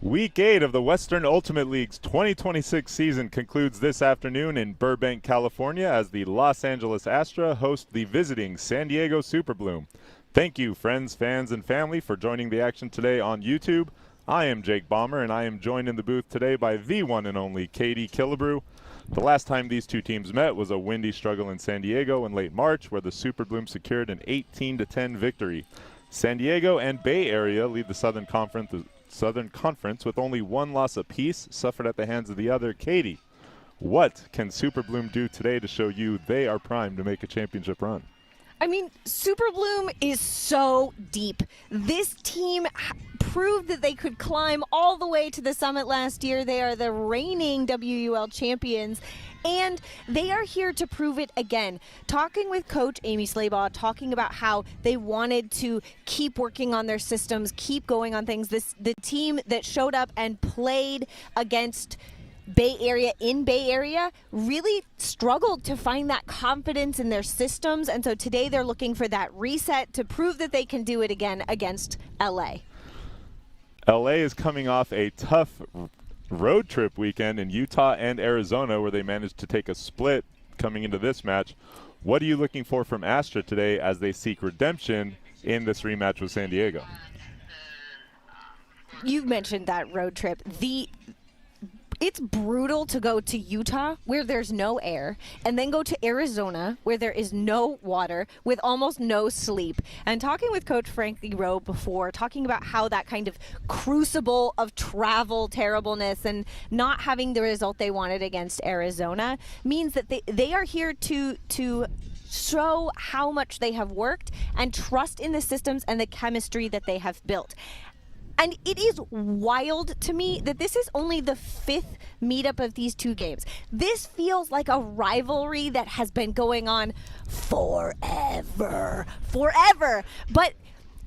Week 8 of the Western Ultimate League's 2026 season concludes this afternoon in Burbank, California, as the Los Angeles Astra host the visiting San Diego Superbloom. Thank you, friends, fans, and family, for joining the action today on YouTube. I am Jake Baumer, and I am joined in the booth today by the one and only Katie Killebrew. The last time these two teams met was a windy struggle in San Diego in late March, where the Superbloom secured an 18-10 victory. San Diego and Bay Area lead the Southern Conference with only one loss apiece, suffered at the hands of the other. Katie, what can Superbloom do today to show you they are primed to make a championship run? I mean, Superbloom is so deep. This team proved that they could climb all the way to the summit last year. They are the reigning WUL champions, and they are here to prove it again. Talking with Coach Amy Slaybaugh, talking about how they wanted to keep working on their systems, keep going on things. The team that showed up and played against Bay Area really struggled to find that confidence in their systems, and so today they're looking for that reset to prove that they can do it again against LA. LA is coming off a tough road trip weekend in Utah and Arizona, where they managed to take a split coming into this match. What are you looking for from Astra today as they seek redemption in this rematch with San Diego? You mentioned that road trip. It's brutal to go to Utah, where there's no air, and then go to Arizona, where there is no water, with almost no sleep. And talking with Coach Frankie Rowe before, talking about how that kind of crucible of travel terribleness and not having the result they wanted against Arizona means that they are here to show how much they have worked and trust in the systems and the chemistry that they have built. And it is wild to me that this is only the 5th meetup of these two games. This feels like a rivalry that has been going on forever. But,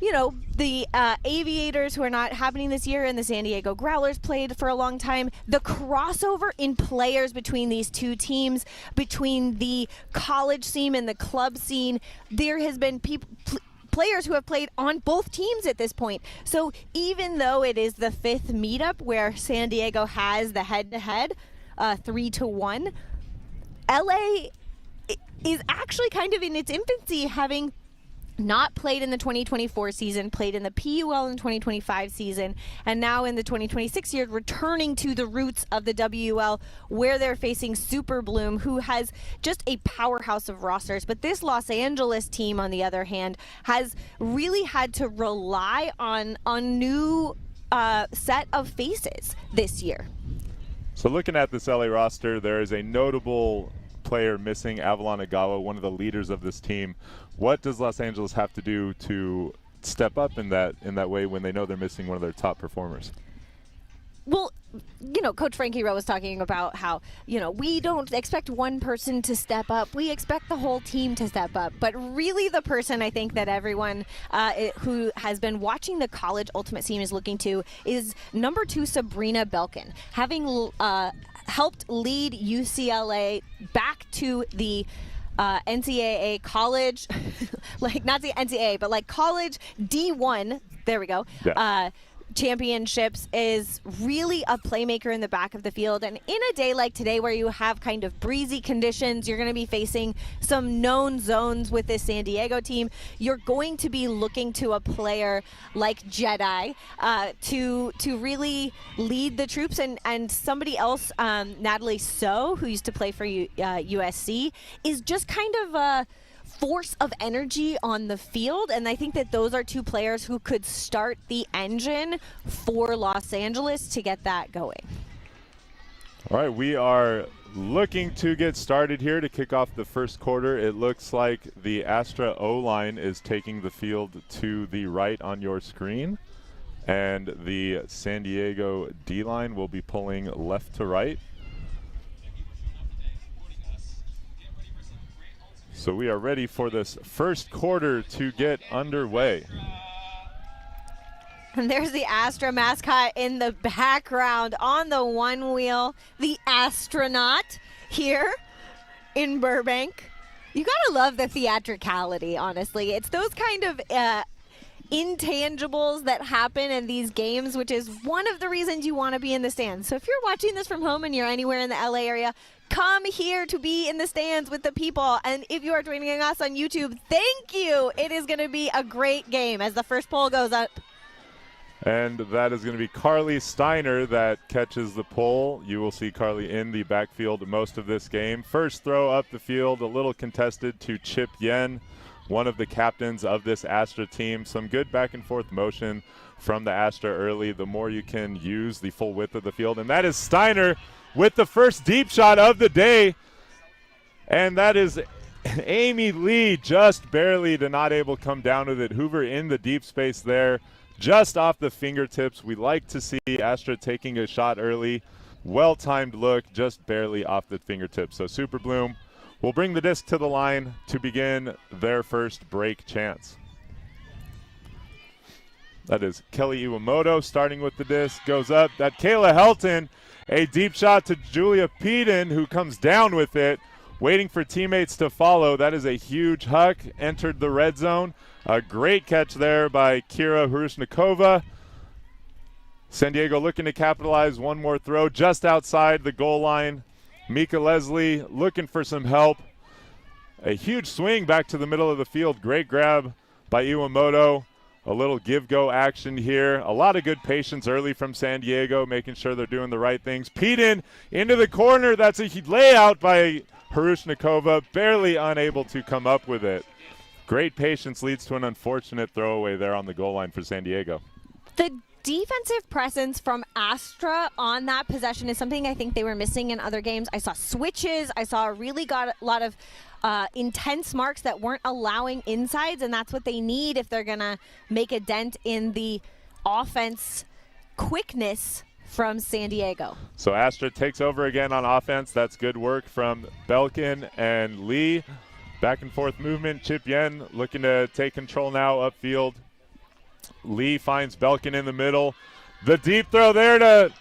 you know, the Aviators, who are not happening this year, and the San Diego Growlers played for a long time. The crossover in players between these two teams, between the college scene and the club scene, there has been players who have played on both teams at this point. So even though it is the 5th meetup where San Diego has the head-to-head 3-1, LA is actually kind of in its infancy, having not played in the 2024 season, played in the PUL in the 2025 season, and now in the 2026 year, returning to the roots of the WUL, where they're facing Superbloom, who has just a powerhouse of rosters. But this Los Angeles team, on the other hand, has really had to rely on a new set of faces this year. So looking at this LA roster, there is a notable player missing, Avalon Agawa, one of the leaders of this team. What does Los Angeles have to do to step up in that way when they know they're missing one of their top performers? Well, you know, Coach Frankie Rowe was talking about how, you know, we don't expect one person to step up. We expect the whole team to step up. But really the person I think that everyone who has been watching the college Ultimate Team is looking to is number 2, Sabrina Belkin, having helped lead UCLA back to the NCAA college, like not the NCAA, but like college D1, there we go, yeah. Championships, is really a playmaker in the back of the field. And in a day like today, where you have kind of breezy conditions, you're going to be facing some known zones with this San Diego team. You're going to be looking to a player like Jedi to really lead the troops. And somebody else, Natalie So, who used to play for USC, is just kind of a force of energy on the field, and I think that those are two players who could start the engine for Los Angeles to get that going. All right, we are looking to get started here to kick off the first quarter. It looks like the Astra O-line is taking the field to the right on your screen, and the San Diego D-line will be pulling left to right. So we are ready for this first quarter to get underway. And there's the Astra mascot in the background on the one wheel, the astronaut here in Burbank. You gotta love the theatricality, honestly. It's those kind of intangibles that happen in these games, which is one of the reasons you want to be in the stands. So if you're watching this from home and you're anywhere in the LA area, come here to be in the stands with the people. And if you are joining us on YouTube, thank you. It is going to be a great game as the first poll goes up. And that is going to be Carly Steiner that catches the pole. You will see Carly in the backfield most of this game. First throw up the field, a little contested to Chip Yen, one of the captains of this Astra team. Some good back and forth motion from the Astra early. The more you can use the full width of the field. And that is Steiner with the first deep shot of the day. And that is Amy Lee, just barely not able to come down with it. Hoover in the deep space there, just off the fingertips. We like to see Astra taking a shot early. Well-timed look, just barely off the fingertips. So Super Bloom will bring the disc to the line to begin their first break chance. That is Kelly Iwamoto starting with the disc, goes up. That Kayla Helton, a deep shot to Julia Peden, who comes down with it, waiting for teammates to follow. That is a huge huck, entered the red zone. A great catch there by Kira Hrushnikova. San Diego looking to capitalize. One more throw just outside the goal line. Mika Leslie looking for some help. A huge swing back to the middle of the field. Great grab by Iwamoto. A little give-go action here. A lot of good patience early from San Diego, making sure they're doing the right things. Peden into the corner. That's a layout by Hrushnikova, barely unable to come up with it. Great patience leads to an unfortunate throwaway there on the goal line for San Diego. The defensive presence from Astra on that possession is something I think they were missing in other games. I saw switches. I saw got a lot of intense marks that weren't allowing insides, and that's what they need if they're going to make a dent in the offense quickness from San Diego. So Astra takes over again on offense. That's good work from Belkin and Lee. Back and forth movement. Chip Yen looking to take control now upfield. Lee finds Belkin in the middle. The deep throw there to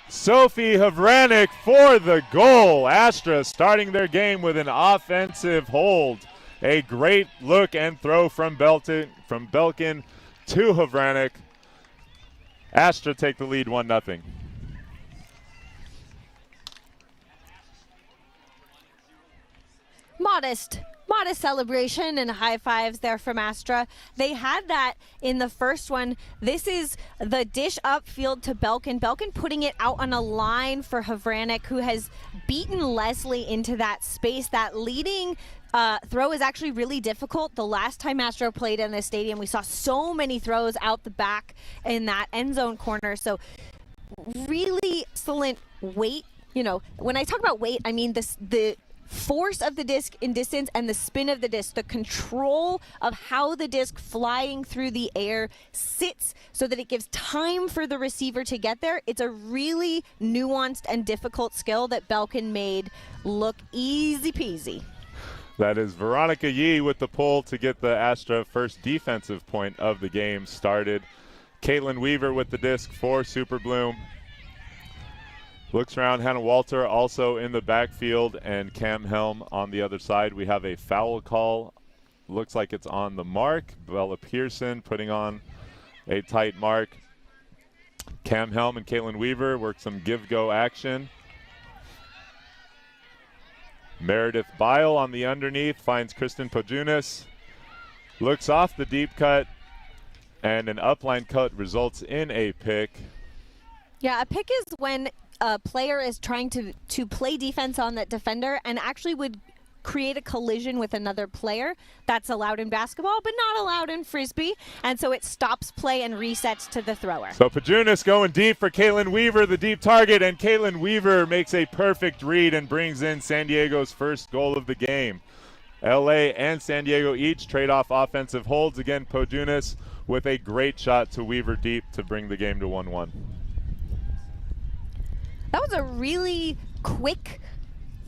Sophie Havranek for the goal. Astra starting their game with an offensive hold. A great look and throw from Belkin to Havranek. Astra take the lead 1-0. Modest celebration and high fives there from Astra. They had that in the first one. This is the dish upfield to Belkin. Belkin putting it out on a line for Havranek, who has beaten Leslie into that space. That leading throw is actually really difficult. The last time Astra played in this stadium, we saw so many throws out the back in that end zone corner. So really excellent weight. You know, when I talk about weight, I mean the force of the disc in distance and the spin of the disc, the control of how the disc flying through the air sits so that it gives time for the receiver to get there. It's a really nuanced and difficult skill that Belkin made look easy peasy. That is Veronica Yee with the pull to get the Astra first defensive point of the game started. Caitlin Weaver with the disc for Super Bloom. Looks around, Hannah Walter also in the backfield, and Cam Helm on the other side. We have a foul call. Looks like it's on the mark. Bella Pearson putting on a tight mark. Cam Helm and Caitlin Weaver work some give-go action. Meredith Bile on the underneath finds Kristen Pojunas. Looks off the deep cut, and an upline cut results in a pick. Yeah, a pick is when a player is trying to play defense on that defender and actually would create a collision with another player. That's allowed in basketball, but not allowed in frisbee. And so it stops play and resets to the thrower. So Pajunas going deep for Caitlin Weaver, the deep target, and Caitlin Weaver makes a perfect read and brings in San Diego's first goal of the game. LA and San Diego each trade off offensive holds. Again, Pajunas with a great shot to Weaver deep to bring the game to 1-1. That was a really quick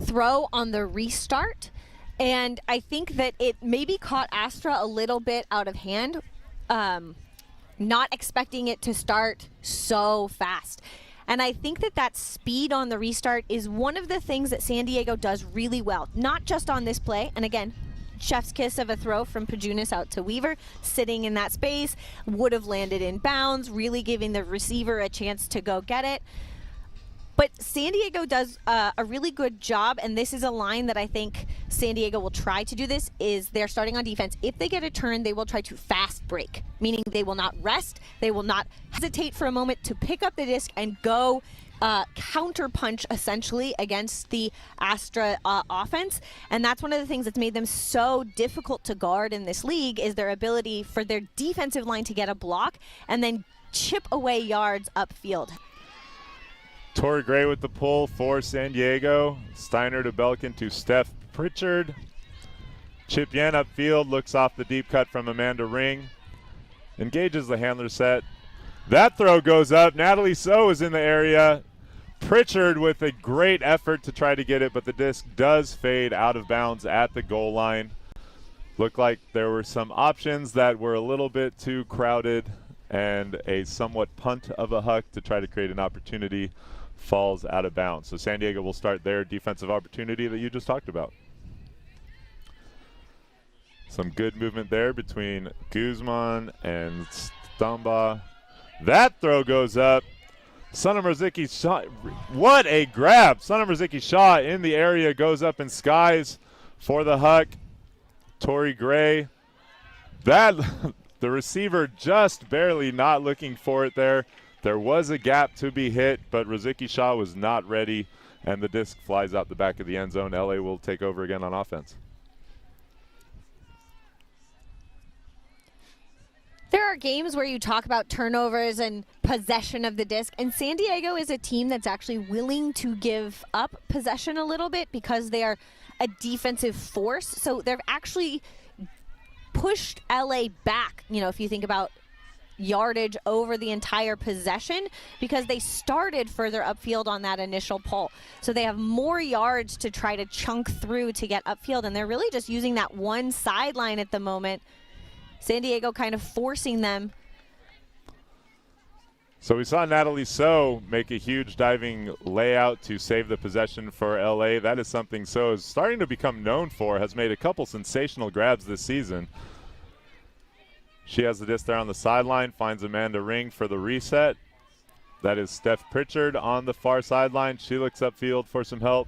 throw on the restart, and I think that it maybe caught Astra a little bit out of hand, not expecting it to start so fast. And I think that speed on the restart is one of the things that San Diego does really well, not just on this play. And again, chef's kiss of a throw from Pajunas out to Weaver, sitting in that space, would have landed in bounds, really giving the receiver a chance to go get it. But San Diego does a really good job, and this is a line that I think San Diego will try to do this, is they're starting on defense. If they get a turn, they will try to fast break, meaning they will not rest, they will not hesitate for a moment to pick up the disc and go counter punch essentially against the Astra offense. And that's one of the things that's made them so difficult to guard in this league, is their ability for their defensive line to get a block and then chip away yards upfield. Tori Gray with the pull for San Diego. Steiner to Belkin to Steph Pritchard. Chip Yen upfield, looks off the deep cut from Amanda Ring. Engages the handler set. That throw goes up. Natalie So is in the area. Pritchard with a great effort to try to get it, but the disc does fade out of bounds at the goal line. Looked like there were some options that were a little bit too crowded, and a somewhat punt of a huck to try to create an opportunity falls out of bounds. So San Diego will start their defensive opportunity that you just talked about. Some good movement there between Guzman and Stamba. That throw goes up. Sana Marzicki shot. What a grab. Sana Marzicki Shaw in the area, goes up in skies for the huck. Tori Gray. That the receiver just barely not looking for it there. There was a gap to be hit, but Rozicki Shaw was not ready, and the disc flies out the back of the end zone. LA will take over again on offense. There are games where you talk about turnovers and possession of the disc, and San Diego is a team that's actually willing to give up possession a little bit because they are a defensive force. So they've actually pushed LA back, you know, if you think about yardage over the entire possession, because they started further upfield on that initial pull. So they have more yards to try to chunk through to get upfield, and they're really just using that one sideline at the moment. San Diego kind of forcing them. So we saw Natalie So make a huge diving layout to save the possession for LA. That is something So is starting to become known for, has made a couple sensational grabs this season. She has the disc there on the sideline, finds Amanda Ring for the reset. That is Steph Pritchard on the far sideline. She looks upfield for some help.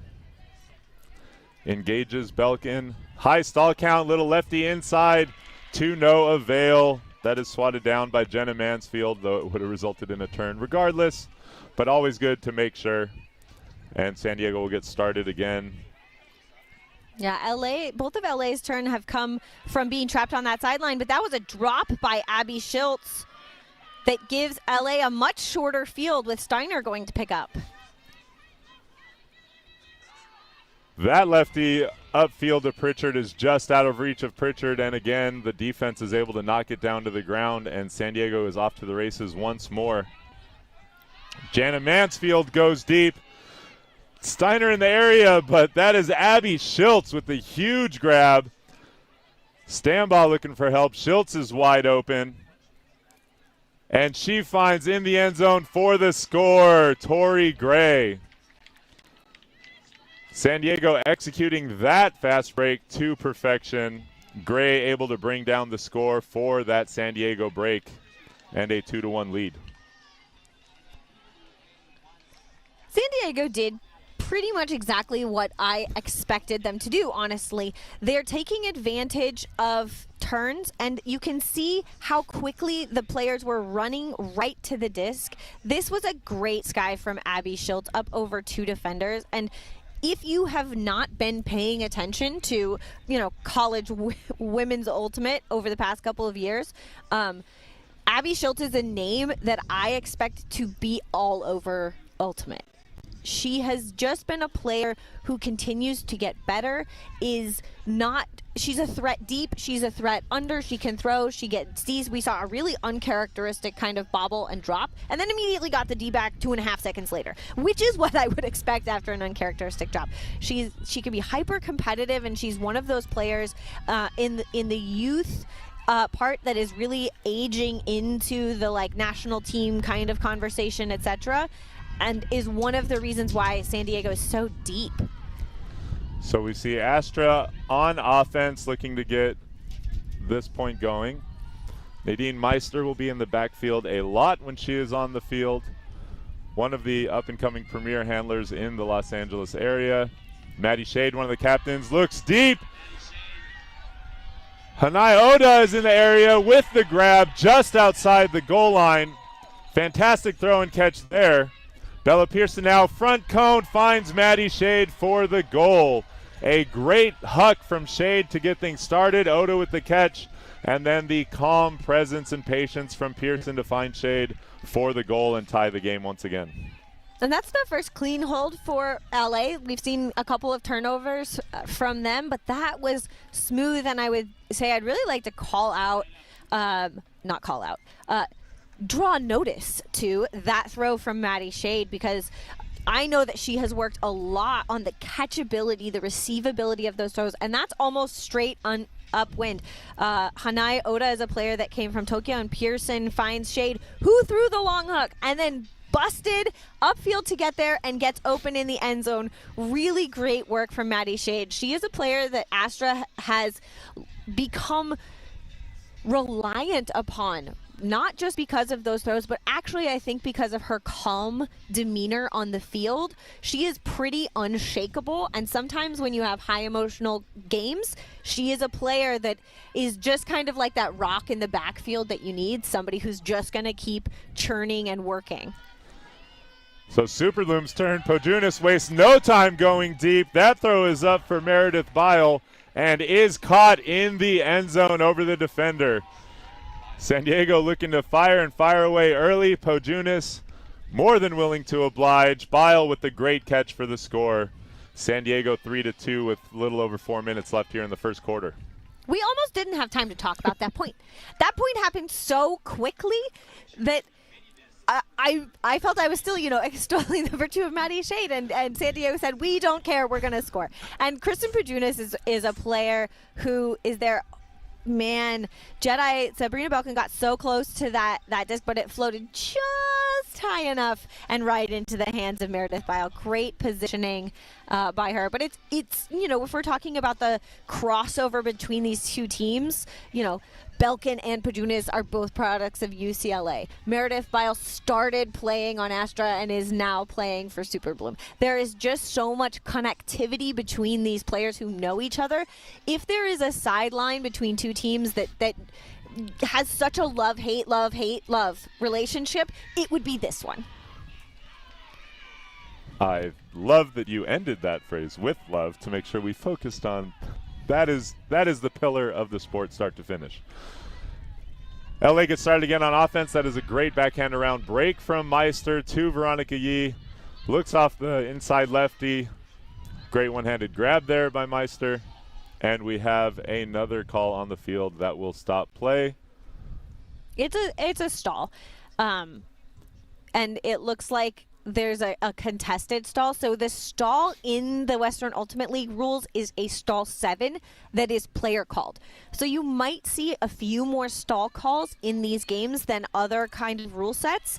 Engages Belkin. High stall count, little lefty inside to no avail. That is swatted down by Jenna Mansfield, though it would have resulted in a turn regardless. But always good to make sure. And San Diego will get started again. Yeah, both of LA's turn have come from being trapped on that sideline, but that was a drop by Abby Schiltz that gives LA a much shorter field with Steiner going to pick up. That lefty upfield to Pritchard is just out of reach of Pritchard, and again, the defense is able to knock it down to the ground, and San Diego is off to the races once more. Jana Mansfield goes deep. Steiner in the area, but that is Abby Schiltz with the huge grab. Stambaugh looking for help. Schiltz is wide open. And she finds in the end zone for the score, Tori Gray. San Diego executing that fast break to perfection. Gray able to bring down the score for that San Diego break and a 2-1 lead. San Diego did pretty much exactly what I expected them to do, honestly. They're taking advantage of turns, and you can see how quickly the players were running right to the disc. This was a great sky from Abby Schiltz up over 2 defenders, and if you have not been paying attention to, you know, college women's ultimate over the past couple of years, Abby Schiltz is a name that I expect to be all over ultimate. She has just been a player who continues to get better, she's a threat deep, she's a threat under, she can throw, she gets D's. We saw a really uncharacteristic kind of bobble and drop, and then immediately got the D back 2.5 seconds later, which is what I would expect after an uncharacteristic drop. She can be hyper competitive, and she's one of those players in the youth part that is really aging into the like national team kind of conversation, etc., and is one of the reasons why San Diego is so deep. So we see Astra on offense looking to get this point going. Nadine Meister will be in the backfield a lot when she is on the field. One of the up-and-coming premier handlers in the Los Angeles area. Maddie Shade, one of the captains, looks deep. Hanai Oda is in the area with the grab just outside the goal line. Fantastic throw and catch there. Bella Pearson now front cone finds Maddie Shade for the goal. A great huck from Shade to get things started. Oda with the catch, and then the calm presence and patience from Pearson to find Shade for the goal and tie the game once again. And that's the first clean hold for LA. We've seen a couple of turnovers from them, but that was smooth. And I would say I'd really like to draw notice to that throw from Maddie Shade, because I know that she has worked a lot on the catchability, the receivability of those throws, and that's almost straight upwind. Hanai Oda is a player that came from Tokyo, and Pearson finds Shade, who threw the long hook and then busted upfield to get there and gets open in the end zone. Really great work from Maddie Shade. She is a player that Astra has become reliant upon, not just because of those throws, but actually I think because of her calm demeanor on the field. She is pretty unshakable, and sometimes when you have high emotional games, she is a player that is just kind of like that rock in the backfield that you need, somebody who's just going to keep churning and working. So Superloom's turn. Pojunas wastes no time going deep. That throw is up for Meredith Bile and is caught in the end zone over the defender. San Diego looking to fire away early. Pojunas more than willing to oblige. Bile with the great catch for the score. San Diego 3-2 with a little over 4 minutes left here in the first quarter. We almost didn't have time to talk about that point. That point happened so quickly that I felt I was still, extolling the virtue of Maddie Shade, and San Diego said, we don't care, we're going to score. And Kristen Pojunas is a player who is there. Man, Jedi Sabrina Belkin got so close to that disc, but it floated just high enough and right into the hands of Meredith Bile. Great positioning by her. But it's if we're talking about the crossover between these two teams, Belkin and Pojunas are both products of UCLA. Meredith Bile started playing on Astra and is now playing for Super Bloom. There is just so much connectivity between these players who know each other. If there is a sideline between two teams that has such a love-hate relationship, it would be this one. I love that you ended that phrase with love to make sure we focused on that is the pillar of the sport start to finish. LA gets started again on offense. That is a great backhand around break from Meister to Veronica Yee. Looks off the inside lefty. Great one-handed grab there by Meister. And we have another call on the field that will stop play. It's a stall. And it looks like there's a contested stall. So the stall in the Western Ultimate League rules is a stall 7 that is player called. So you might see a few more stall calls in these games than other kind of rule sets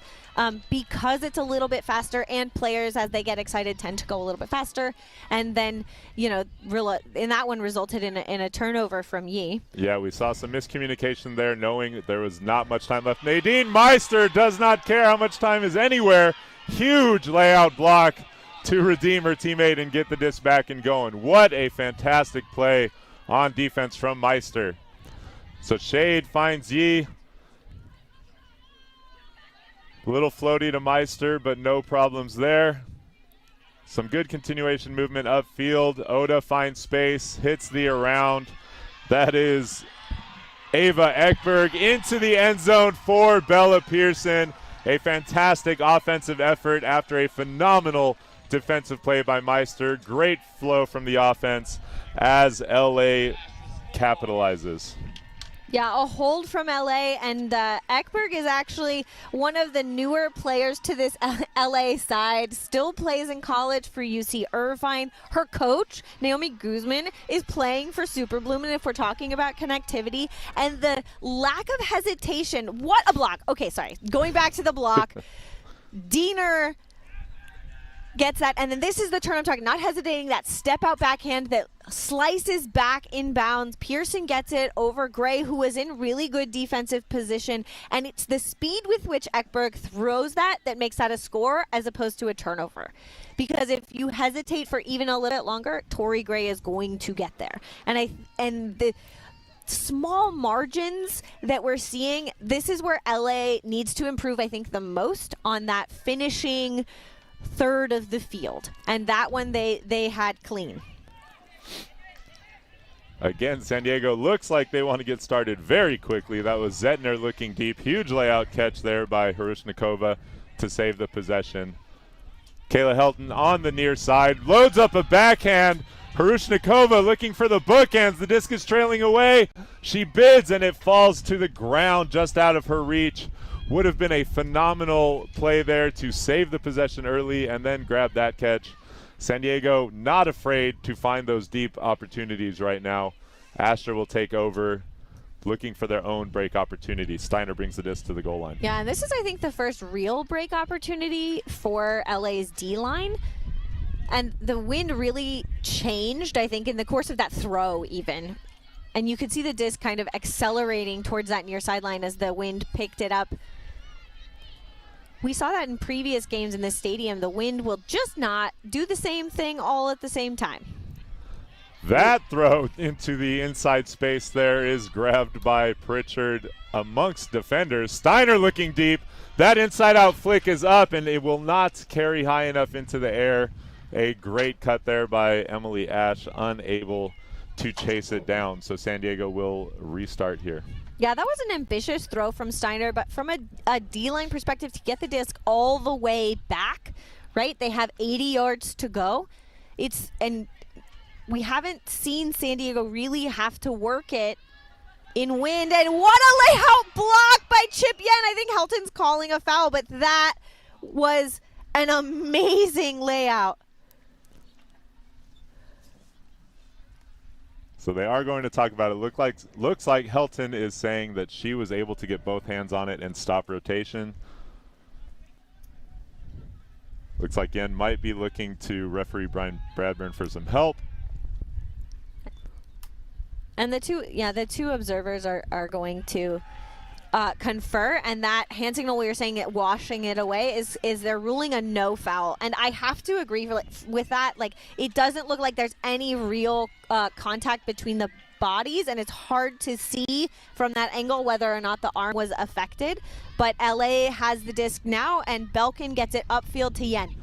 because it's a little bit faster, and players, as they get excited, tend to go a little bit faster. And then, in that one resulted in a turnover from Yee. Yeah, we saw some miscommunication there, knowing that there was not much time left. Nadine Meister does not care how much time is anywhere. Huge layout block to redeem her teammate and get the disc back and going. What a fantastic play on defense from Meister. So Shade finds Yee. A little floaty to Meister, but no problems there. Some good continuation movement upfield. Oda finds space, hits the around. That is Ava Ekberg into the end zone for Bella Pearson. A fantastic offensive effort after a phenomenal defensive play by Meister. Great flow from the offense as LA capitalizes. Yeah, a hold from LA, and Ekberg is actually one of the newer players to this LA side. Still plays in college for UC Irvine. Her coach, Naomi Guzman, is playing for Super Bloom, and if we're talking about connectivity and the lack of hesitation, what a block. Okay, sorry. Going back to the block, Diener Gets that, and then this is the turn I'm talking, not hesitating, that step out backhand that slices back inbounds. Pearson gets it over Gray, who was in really good defensive position, and it's the speed with which Ekberg throws that makes that a score as opposed to a turnover. Because if you hesitate for even a little bit longer, Tori Gray is going to get there. And the small margins that we're seeing, this is where LA needs to improve, I think, the most on that finishing third of the field, and that one they had clean. Again, San Diego looks like they want to get started very quickly. That was Zettner looking deep. Huge layout catch there by Harushnikova to save the possession. Kayla Helton on the near side, loads up a backhand. Harushnikova looking for the bookends. The disc is trailing away. She bids, and it falls to the ground just out of her reach. Would have been a phenomenal play there to save the possession early and then grab that catch. San Diego not afraid to find those deep opportunities right now. Astra will take over, looking for their own break opportunity. Steiner brings the disc to the goal line. Yeah, and this is, I think, the first real break opportunity for LA's D-line. And the wind really changed, I think, in the course of that throw even. And you could see the disc kind of accelerating towards that near sideline as the wind picked it up. We saw that in previous games in this stadium. The wind will just not do the same thing all at the same time. That throw into the inside space there is grabbed by Pritchard amongst defenders. Steiner looking deep. That inside-out flick is up, and it will not carry high enough into the air. A great cut there by Emily Ash, unable to chase it down. So San Diego will restart here. Yeah, that was an ambitious throw from Steiner, but from a D-line perspective, to get the disc all the way back, right? They have 80 yards to go. And we haven't seen San Diego really have to work it in wind. And what a layout block by Chip Yen. I think Helton's calling a foul, but that was an amazing layout. So they are going to talk about it. Looks like Helton is saying that she was able to get both hands on it and stop rotation. Looks like Yen might be looking to referee Brian Bradburn for some help. And the two observers are going to confer, and that hand signal we were saying it washing it away is they're ruling a no foul. And I have to agree with that. Like, it doesn't look like there's any real contact between the bodies, and it's hard to see from that angle whether or not the arm was affected. But LA has the disc now, and Belkin gets it upfield to Yen.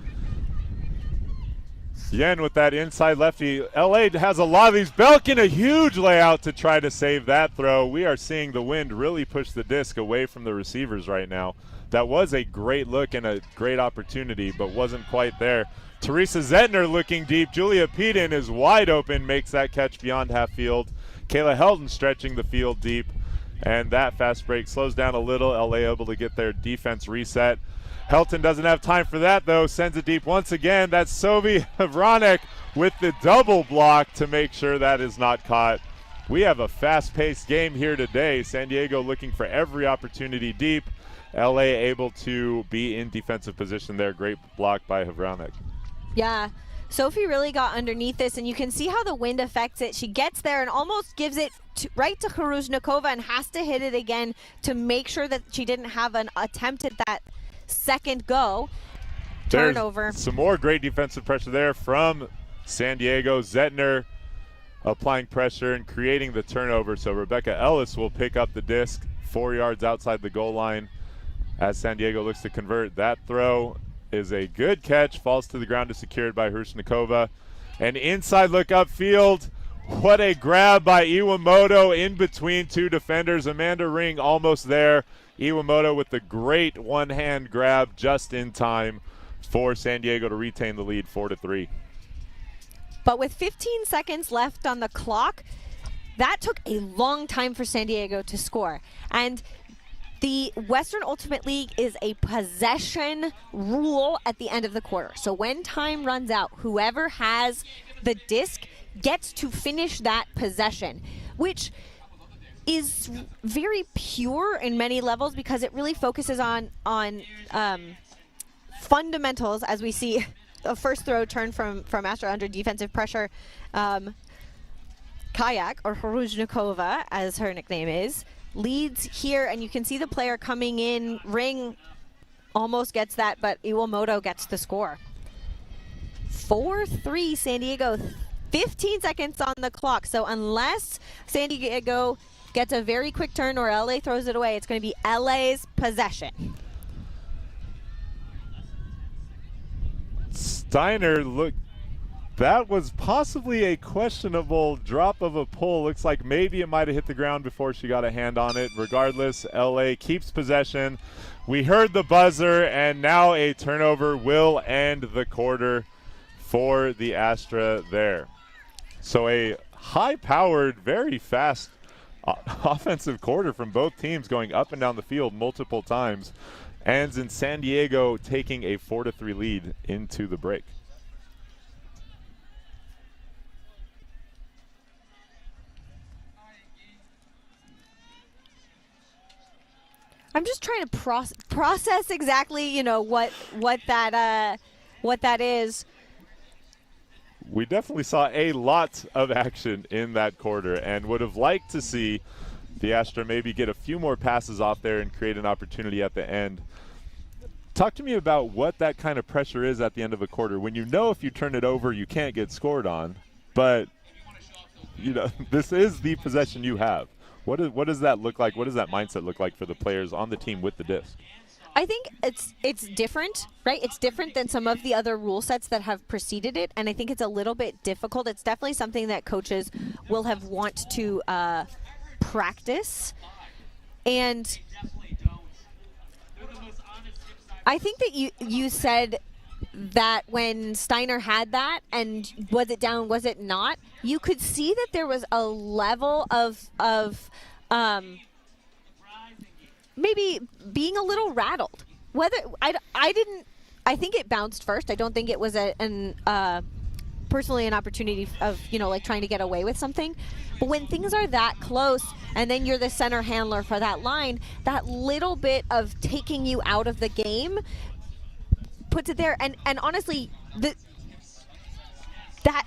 Yen with that inside lefty. LA has a lot of these. Belkin, a huge layout to try to save that throw. We are seeing the wind really push the disc away from the receivers right now. That was a great look and a great opportunity, but wasn't quite there. Teresa Zettner looking deep. Julia Peden is wide open, makes that catch beyond half field. Kayla Helton stretching the field deep, and that fast break slows down a little. LA able to get their defense reset. Helton doesn't have time for that, though. Sends it deep once again. That's Sovi Vranek with the double block to make sure that is not caught. We have a fast-paced game here today. San Diego looking for every opportunity deep. LA able to be in defensive position there. Great block by Havranek. Yeah, Sophie really got underneath this, and you can see how the wind affects it. She gets there and almost gives it right to Harushnikova and has to hit it again to make sure that she didn't have an attempt at that second go. Turnover. There's some more great defensive pressure there from San Diego. Zettner applying pressure and creating the turnover. So Rebecca Ellis will pick up the disc 4 yards outside the goal line as San Diego looks to convert. That throw is a good catch. Falls to the ground, is secured by Harushnikova. An inside look upfield. What a grab by Iwamoto in between two defenders. Amanda Ring almost there. Iwamoto with the great one-hand grab just in time for San Diego to retain the lead 4-3. But with 15 seconds left on the clock, that took a long time for San Diego to score. And the Western Ultimate League is a possession rule at the end of the quarter. So when time runs out, whoever has the disc gets to finish that possession, which is very pure in many levels because it really focuses on fundamentals, as we see first throw turn from Astra under defensive pressure. Kayak, or Hruzhnikova, as her nickname is, leads here, and you can see the player coming in. Ring almost gets that, but Iwamoto gets the score. 4-3 San Diego, 15 seconds on the clock. So unless San Diego gets a very quick turn or LA throws it away, it's going to be LA's possession. Steiner, look, that was possibly a questionable drop of a pull. Looks like maybe it might have hit the ground before she got a hand on it. Regardless, LA keeps possession. We heard the buzzer, and now a turnover will end the quarter for the Astra there. So a high-powered, very fast offensive quarter from both teams, going up and down the field multiple times, ends in San Diego taking a 4-3 lead into the break. I'm just trying to process exactly, you know, what that is. We definitely saw a lot of action in that quarter, and would have liked to see the Astra maybe get a few more passes off there and create an opportunity at the end. Talk to me about what that kind of pressure is at the end of a quarter, when you know if you turn it over you can't get scored on, but you know this is the possession you have. What does that look like? What does that mindset look like for the players on the team with the disc? I think it's different, right? It's different than some of the other rule sets that have preceded it, and I think it's a little bit difficult. It's definitely something that coaches will have want to practice, and I think that you said that when Steiner had that, and was it down, was it not, you could see that there was a level of maybe being a little rattled. Whether I think it bounced first. I don't think it was personally an opportunity of, you know, like trying to get away with something. But when things are that close, and then you're the center handler for that line, that little bit of taking you out of the game puts it there. And honestly, that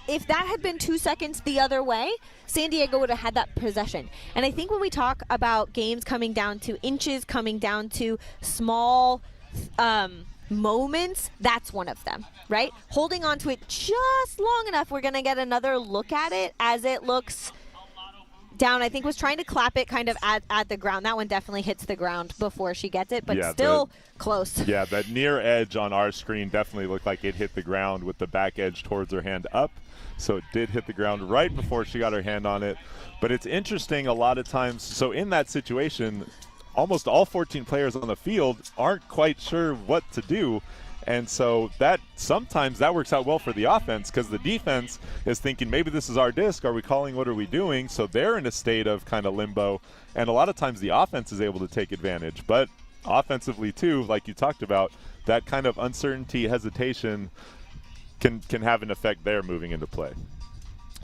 if that had been 2 seconds the other way, San Diego would have had that possession. And I think when we talk about games coming down to inches, coming down to small moments, that's one of them, right? Holding on to it just long enough. We're going to get another look at it as it looks down. I think was trying to clap it kind of at the ground. That one definitely hits the ground before she gets it, but yeah, still close. Yeah, that near edge on our screen definitely looked like it hit the ground with the back edge towards her hand up. So it did hit the ground right before she got her hand on it. But it's interesting a lot of times. So in that situation, almost all 14 players on the field aren't quite sure what to do. And so that sometimes that works out well for the offense, because the defense is thinking maybe this is our disc. Are we calling? What are we doing? So they're in a state of kind of limbo. And a lot of times the offense is able to take advantage. But offensively too, like you talked about, that kind of uncertainty, hesitation can have an effect there moving into play.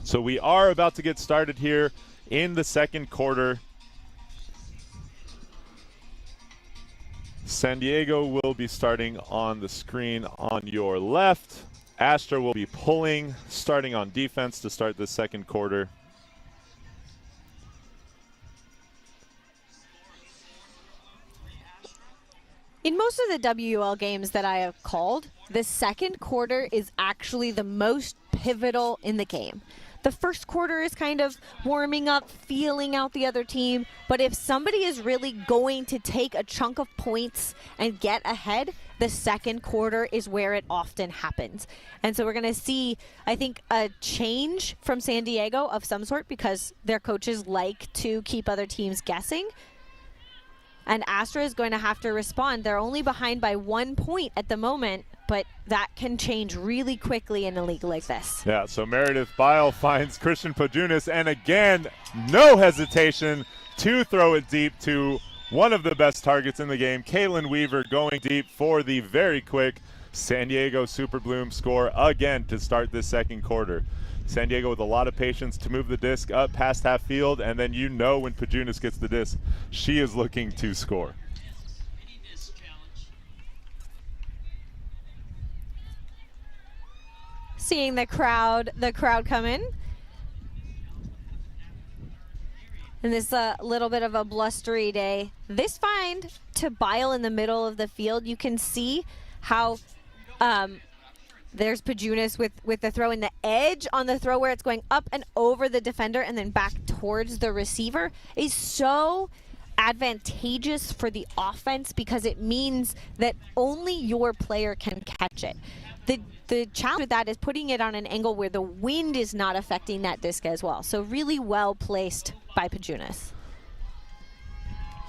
So we are about to get started here in the second quarter. San Diego will be starting on the screen on your left. Astra will be pulling, starting on defense to start the second quarter. In most of the WUL games that I have called, the second quarter is actually the most pivotal in the game. The first quarter is kind of warming up, feeling out the other team. But if somebody is really going to take a chunk of points and get ahead, the second quarter is where it often happens. And so we're going to see, I think, a change from San Diego of some sort, because their coaches like to keep other teams guessing. And Astra is going to have to respond. They're only behind by 1 point at the moment, but that can change really quickly in a league like this. Yeah, so Meredith Bile finds Christian Pajunas, and again, no hesitation to throw it deep to one of the best targets in the game, Kaylin Weaver, going deep for the very quick San Diego Super Bloom score again to start this second quarter. San Diego with a lot of patience to move the disc up past half field, and then you know when Pajunas gets the disc, she is looking to score. seeing the crowd come in. And this little bit of a blustery day. This find to Bile in the middle of the field, you can see how there's Pajunas with the throw, and the edge on the throw where it's going up and over the defender and then back towards the receiver is so advantageous for the offense because it means that only your player can catch it. The challenge with that is putting it on an angle where the wind is not affecting that disc as well. So really well placed by Pajunas.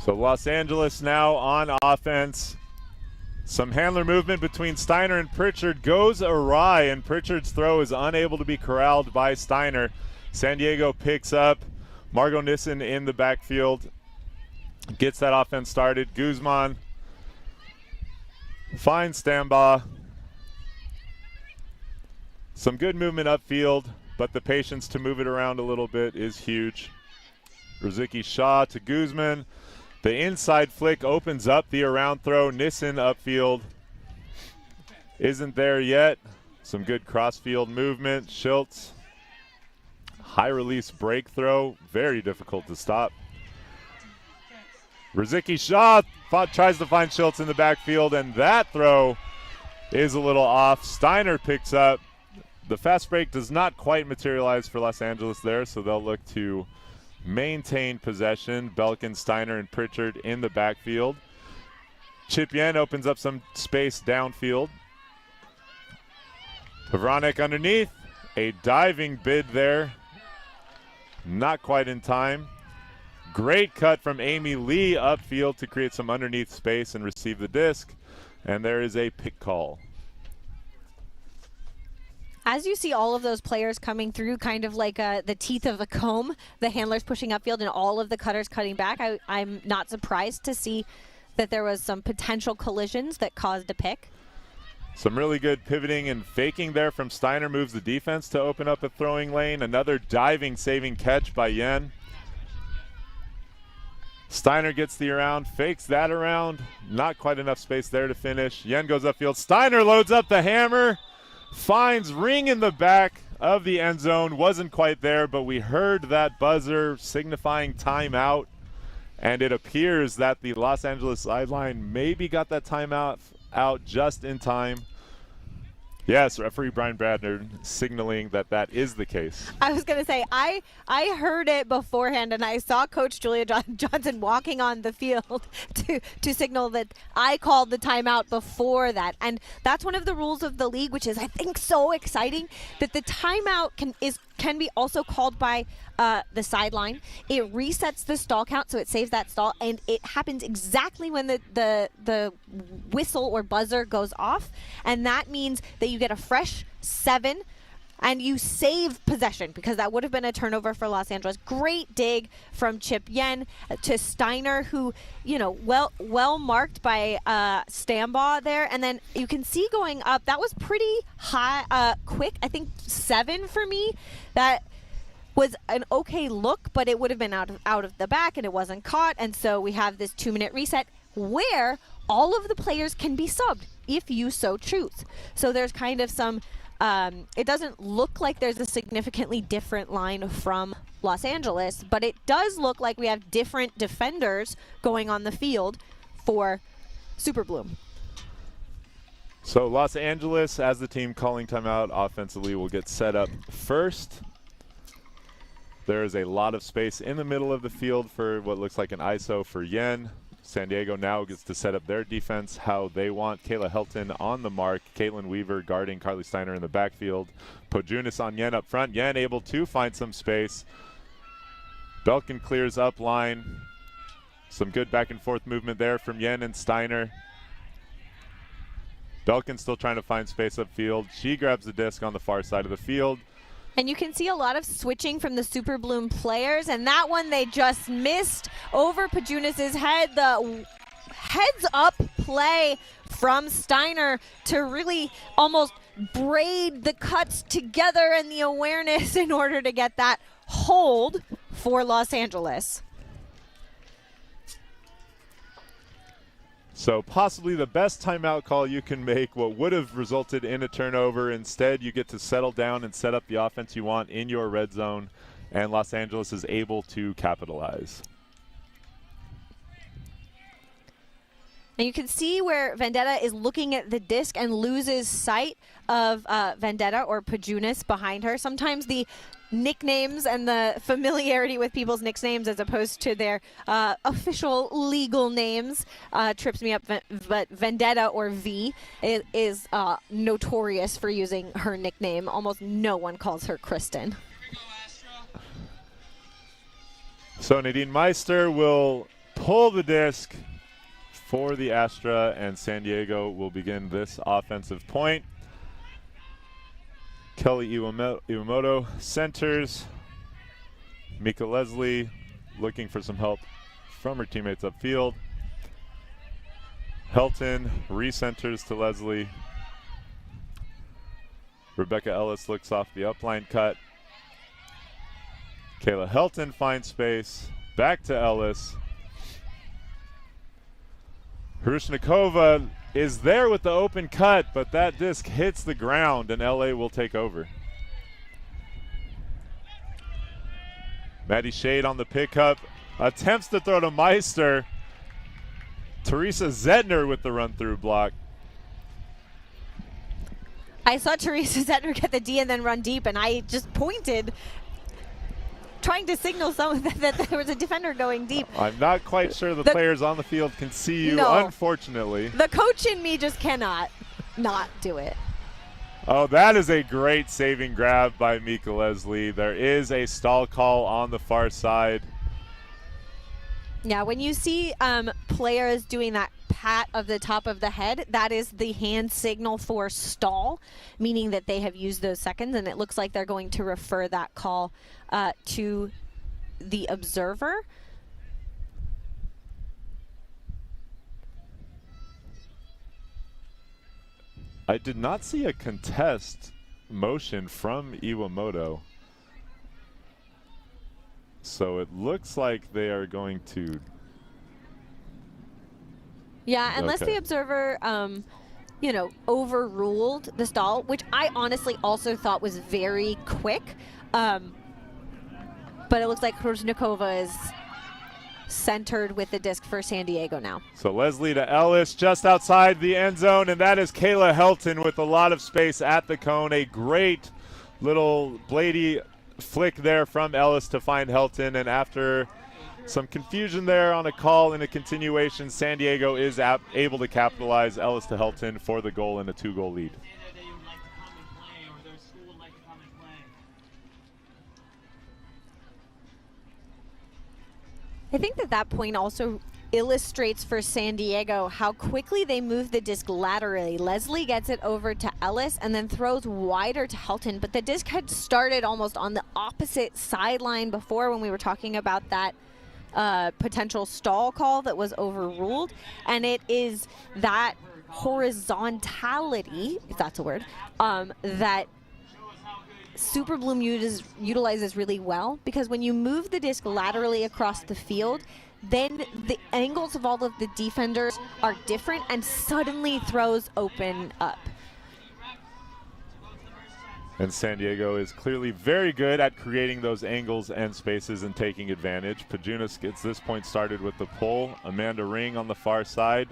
So Los Angeles now on offense. Some handler movement between Steiner and Pritchard goes awry, and Pritchard's throw is unable to be corralled by Steiner. San Diego picks up. Margot Nissen in the backfield gets that offense started. Guzman finds Stambaugh. Some good movement upfield, but the patience to move it around a little bit is huge. Riziki Shaw to Guzman. The inside flick opens up the around throw. Nissen upfield isn't there yet. Some good crossfield movement. Schultz, high release break throw. Very difficult to stop. Riziki Shaw tries to find Schultz in the backfield, and that throw is a little off. Steiner picks up. The fast break does not quite materialize for Los Angeles there, so they'll look to maintain possession. Belkin, Steiner, and Pritchard in the backfield. Chip Yen opens up some space downfield. Havranek underneath. A diving bid there. Not quite in time. Great cut from Amy Lee upfield to create some underneath space and receive the disc. And there is a pick call. As you see all of those players coming through, kind of like the teeth of a comb, the handlers pushing upfield and all of the cutters cutting back, I'm not surprised to see that there was some potential collisions that caused a pick. Some really good pivoting and faking there from Steiner. Moves the defense to open up a throwing lane. Another diving, saving catch by Yen. Steiner gets the around, fakes that around. Not quite enough space there to finish. Yen goes upfield. Steiner loads up the hammer. Finds ring in the back of the end zone. Wasn't quite there, but we heard that buzzer signifying timeout. And it appears that the Los Angeles sideline maybe got that timeout out just in time. Yes, referee Brian Bradner signaling that that is the case. I was going to say, I heard it beforehand, and I saw Coach Julia Johnson walking on the field to signal that I called the timeout before that. And that's one of the rules of the league, which is, I think, so exciting, that the timeout can be also called by the sideline. It resets the stall count, so it saves that stall, and it happens exactly when the whistle or buzzer goes off, and that means that you get a fresh 7 and you save possession, because that would have been a turnover for Los Angeles. Great dig from Chip Yen to Steiner, who, well marked by Stambaugh there. And then you can see going up, that was pretty high, quick. I think 7 for me. That was an okay look, but it would have been out of the back, and it wasn't caught. And so we have this 2-minute reset where all of the players can be subbed if you so choose. So there's kind of some it doesn't look like there's a significantly different line from Los Angeles, but it does look like we have different defenders going on the field for Super Bloom. So Los Angeles, as the team calling timeout offensively, will get set up first. There is a lot of space in the middle of the field for what looks like an ISO for Yen. San Diego now gets to set up their defense how they want. Kayla Helton on the mark. Caitlin Weaver guarding Carly Steiner in the backfield. Pojunas on Yen up front. Yen able to find some space. Belkin clears up line. Some good back and forth movement there from Yen and Steiner. Belkin still trying to find space upfield. She grabs the disc on the far side of the field. And you can see a lot of switching from the Super Bloom players, and that one they just missed over Pajunas' head. The heads-up play from Steiner to really almost braid the cuts together and the awareness in order to get that hold for Los Angeles. So possibly the best timeout call you can make, what would have resulted in a turnover. Instead, you get to settle down and set up the offense you want in your red zone, and Los Angeles is able to capitalize. And you can see where Vendetta is looking at the disc and loses sight of Vendetta or Pajunas behind her. Sometimes the nicknames and the familiarity with people's nicknames as opposed to their official legal names trips me up. But Vendetta, or V, is notorious for using her nickname. Almost no one calls her Kristen. So Nadine Meister will pull the disc for the Astra, and San Diego will begin this offensive point. Kelly Iwamoto centers. Mika Leslie looking for some help from her teammates upfield. Helton recenters to Leslie. Rebecca Ellis looks off the upline cut. Kayla Helton finds space. Back to Ellis. Hrushnikova is there with the open cut, but that disc hits the ground and LA will take over. Maddie Shade on the pickup, attempts to throw to Meister. Teresa Zetner with the run-through block. I saw Teresa Zetner get the D and then run deep, and I just pointed, trying to signal that there was a defender going deep. I'm not quite sure the players on the field can see you, no, unfortunately. The coach in me just cannot not do it. Oh, that is a great saving grab by Mika Leslie. There is a stall call on the far side. Yeah, when you see players doing that pat of the top of the head, that is the hand signal for stall, meaning that they have used those seconds, and it looks like they're going to refer that call to the observer. I did not see a contest motion from Iwamoto. So it looks like they are going to. Yeah, unless the observer, you know, overruled the stall, which I honestly also thought was very quick. But it looks like Hrushnikova is centered with the disc for San Diego now. So Leslie to Ellis just outside the end zone, and that is Kayla Helton with a lot of space at the cone. A great little bladey flick there from Ellis to find Helton, and after some confusion there on a call in a continuation, San Diego is able to capitalize. Ellis to Helton for the goal and a 2-goal lead. I think that point also illustrates for San Diego how quickly they move the disc laterally. Leslie gets it over to Ellis and then throws wider to Helton, but the disc had started almost on the opposite sideline before when we were talking about that potential stall call that was overruled, and it is that horizontality, if that's a word, that Super Bloom utilizes really well, because when you move the disc laterally across the field, then the angles of all of the defenders are different and suddenly throws open up. And San Diego is clearly very good at creating those angles and spaces and taking advantage. Pajunas gets this point started with the pull. Amanda Ring on the far side.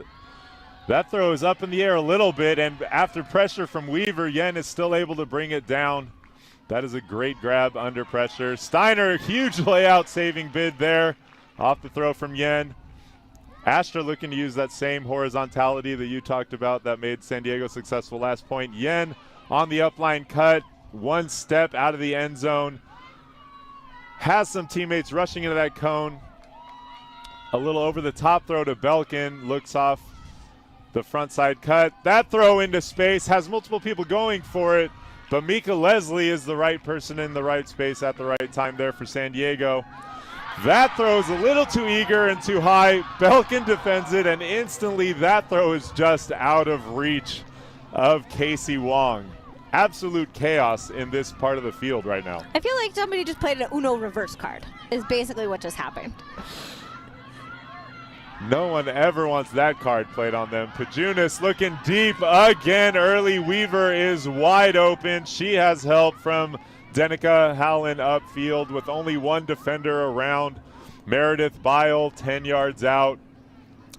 That throw is up in the air a little bit, and after pressure from Weaver, Yen is still able to bring it down. That is a great grab under pressure. Steiner, huge layout saving bid there off the throw from Yen. Astra looking to use that same horizontality that you talked about that made San Diego successful last point. Yen on the upline cut, one step out of the end zone. Has some teammates rushing into that cone. A little over the top throw to Belkin, looks off the front side cut. That throw into space has multiple people going for it, but Mika Leslie is the right person in the right space at the right time there for San Diego. That throw is a little too eager and too high. Belkin defends it, and instantly that throw is just out of reach of Casey Wong. Absolute chaos in this part of the field right now. I feel like somebody just played an Uno reverse card, is basically what just happened. No one ever wants that card played on them. Pajunas looking deep again early. Weaver is wide open. She has help from Danica Howland upfield with only one defender around. Meredith Bile 10 yards out.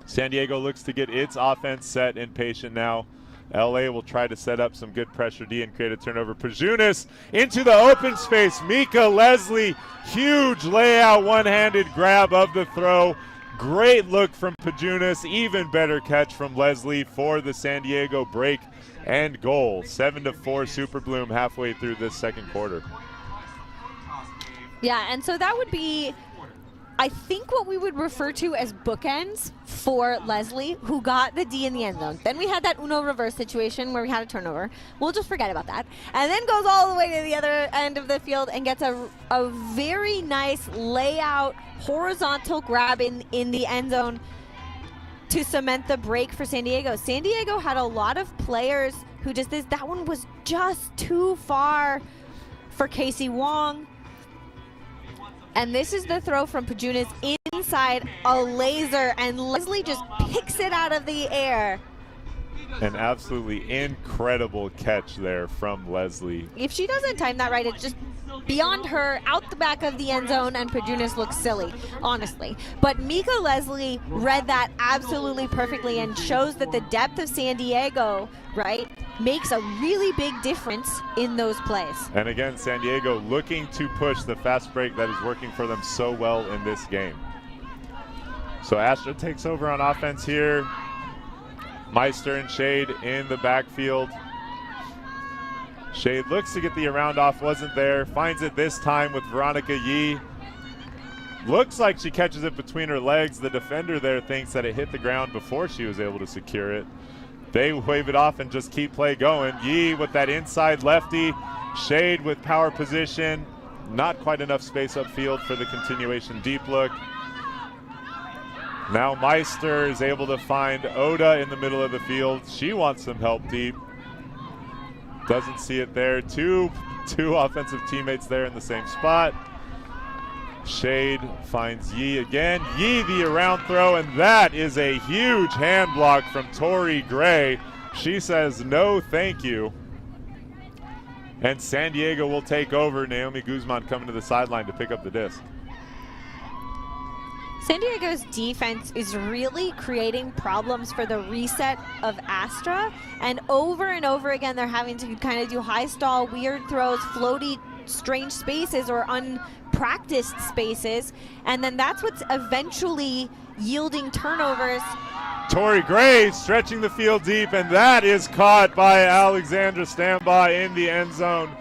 San Diego looks to get its offense set and patient now. LA will try to set up some good pressure D and create a turnover. Pajunas into the open space. Mika Leslie, huge layout, one-handed grab of the throw. Great look from Pajunas, even better catch from Leslie for the San Diego break and goal. 7-4 Super Bloom halfway through this second quarter. Yeah, and so that would be, I think, what we would refer to as bookends for Leslie, who got the D in the end zone. Then we had that Uno reverse situation where we had a turnover. We'll just forget about that. And then goes all the way to the other end of the field and gets a very nice layout, horizontal grab in the end zone to cement the break for San Diego. San Diego had a lot of players who just, that one was just too far for Casey Wong. And this is the throw from Pajunas inside a laser, and Leslie just picks it out of the air. An absolutely incredible catch there from Leslie. If she doesn't time that right, it's just beyond her, out the back of the end zone, and Pajunas looks silly, honestly. But Mika Leslie read that absolutely perfectly and shows that the depth of San Diego, right, makes a really big difference in those plays. And again, San Diego looking to push the fast break that is working for them so well in this game. So Astra takes over on offense here. Meister and Shade in the backfield. Shade looks to get the around off, wasn't there. Finds it this time with Veronica Yee. Looks like she catches it between her legs. The defender there thinks that it hit the ground before she was able to secure it. They wave it off and just keep play going. Yee with that inside lefty. Shade with power position. Not quite enough space upfield for the continuation deep look. Now Meister is able to find Oda in the middle of the field. She wants some help deep. Doesn't see it there. Two offensive teammates there in the same spot. Shade finds Yee again. Yee the around throw, and that is a huge hand block from Tori Gray. She says no thank you. And San Diego will take over. Naomi Guzman coming to the sideline to pick up the disc. San Diego's defense is really creating problems for the reset of Astra, and over again they're having to kind of do high stall, weird throws, floaty, strange spaces or unpracticed spaces, and then that's what's eventually yielding turnovers. Tori Gray stretching the field deep, and that is caught by Alexandra Stambaugh in the end zone.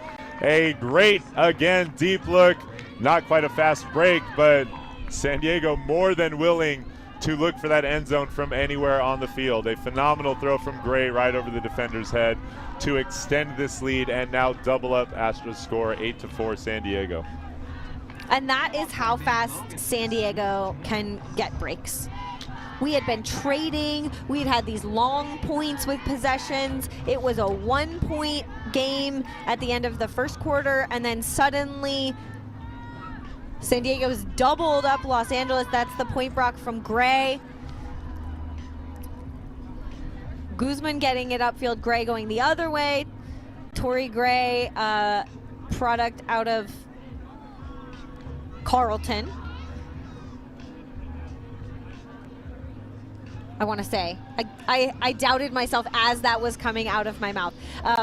A great, again, deep look. Not quite a fast break, but San Diego more than willing to look for that end zone from anywhere on the field. A phenomenal throw from Gray right over the defender's head to extend this lead and now double up Astra's score, 8-4 San Diego. And that is how fast San Diego can get breaks. We had been trading, we'd had these long points with possessions. It was a 1-point game at the end of the first quarter, and then suddenly San Diego's doubled up Los Angeles. That's the point block from Gray. Guzman getting it upfield, Gray going the other way. Tori Gray, product out of Carleton. I want to say. I doubted myself as that was coming out of my mouth.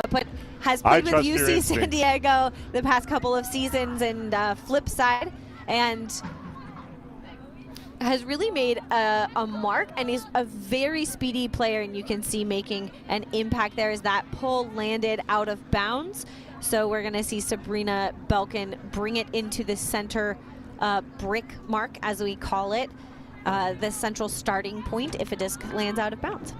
But has played with UC San Diego the past couple of seasons and flip side, and has really made a mark and is a very speedy player, and you can see making an impact there as that pull landed out of bounds. So we're going to see Sabrina Belkin bring it into the center brick mark, as we call it. The central starting point if a disc lands out of bounds.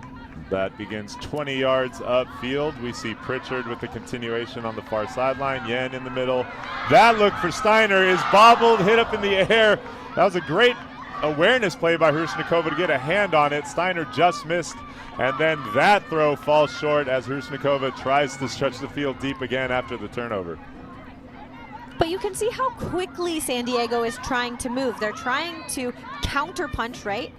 That begins 20 yards upfield. We see Pritchard with the continuation on the far sideline. Yen in the middle. That look for Steiner is bobbled, hit up in the air. That was a great awareness play by Hrushnikova to get a hand on it. Steiner just missed, and then that throw falls short as Hrushnikova tries to stretch the field deep again after the turnover. But you can see how quickly San Diego is trying to move. They're trying to counter punch, right?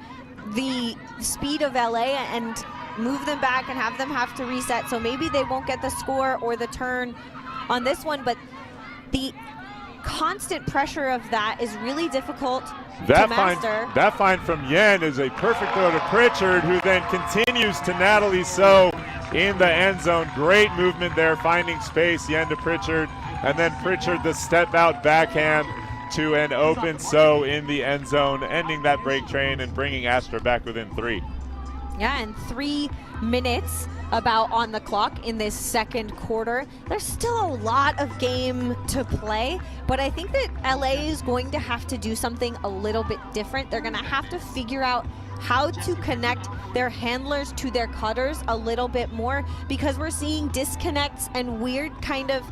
the speed of LA and move them back and have to reset. So maybe they won't get the score or the turn on this one, but the constant pressure of that is really difficult to master. That find from Yen is a perfect throw to Pritchard, who then continues to Natalie So in the end zone. Great movement there, finding space. Yen to Pritchard, and then Pritchard the step out backhand to an open So in the end zone, ending that break train and bringing Astra back within 3. Yeah, and 3 minutes about on the clock in this second quarter. There's still a lot of game to play, but I think that LA is going to have to do something a little bit different. They're gonna have to figure out how to connect their handlers to their cutters a little bit more, because we're seeing disconnects and weird kind of,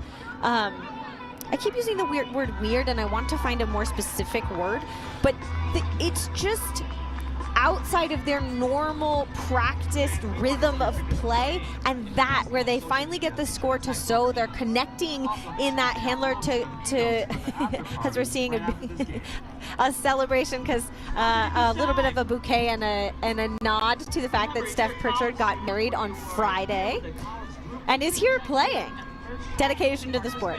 I keep using the word weird, and I want to find a more specific word, but it's just outside of their normal practiced rhythm of play, and that where they finally get the score to So, they're connecting in that handler to as we're seeing a celebration, because a little bit of a bouquet and a nod to the fact that Steph Pritchard got married on Friday and is here playing. Dedication to the sport.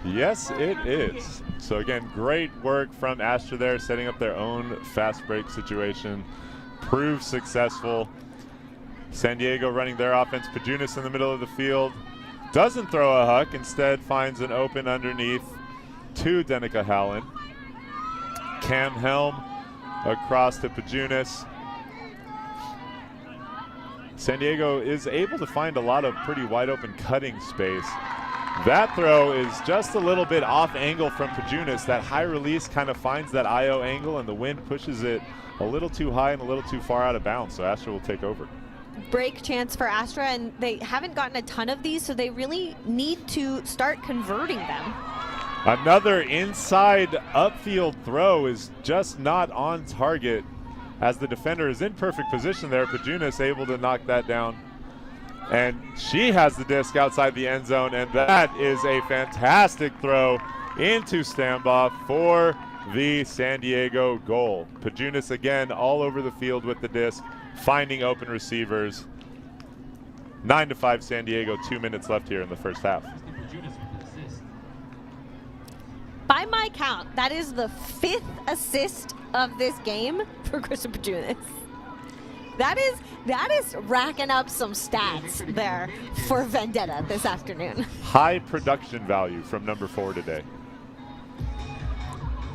Yes, it is. So again, great work from Astra there, setting up their own fast break situation. Proved successful. San Diego running their offense. Pajunas in the middle of the field. Doesn't throw a huck, instead finds an open underneath to Denica Hallen. Cam Helm across to Pajunas. San Diego is able to find a lot of pretty wide open cutting space. That throw is just a little bit off angle from Pajunas. That high release kind of finds that IO angle, and the wind pushes it a little too high and a little too far out of bounds, so Astra will take over. Break chance for Astra, and they haven't gotten a ton of these, so they really need to start converting them. Another inside upfield throw is just not on target, as the defender is in perfect position there. Pajunas able to knock that down. And she has the disc outside the end zone, and that is a fantastic throw into Stambaugh for the San Diego goal. Pajunas again all over the field with the disc, finding open receivers. 9-5 San Diego, 2 minutes left here in the first half. By my count, that is the 5th assist of this game for Christian Pajunas. That is racking up some stats there for Vendetta this afternoon. High production value from number 4 today.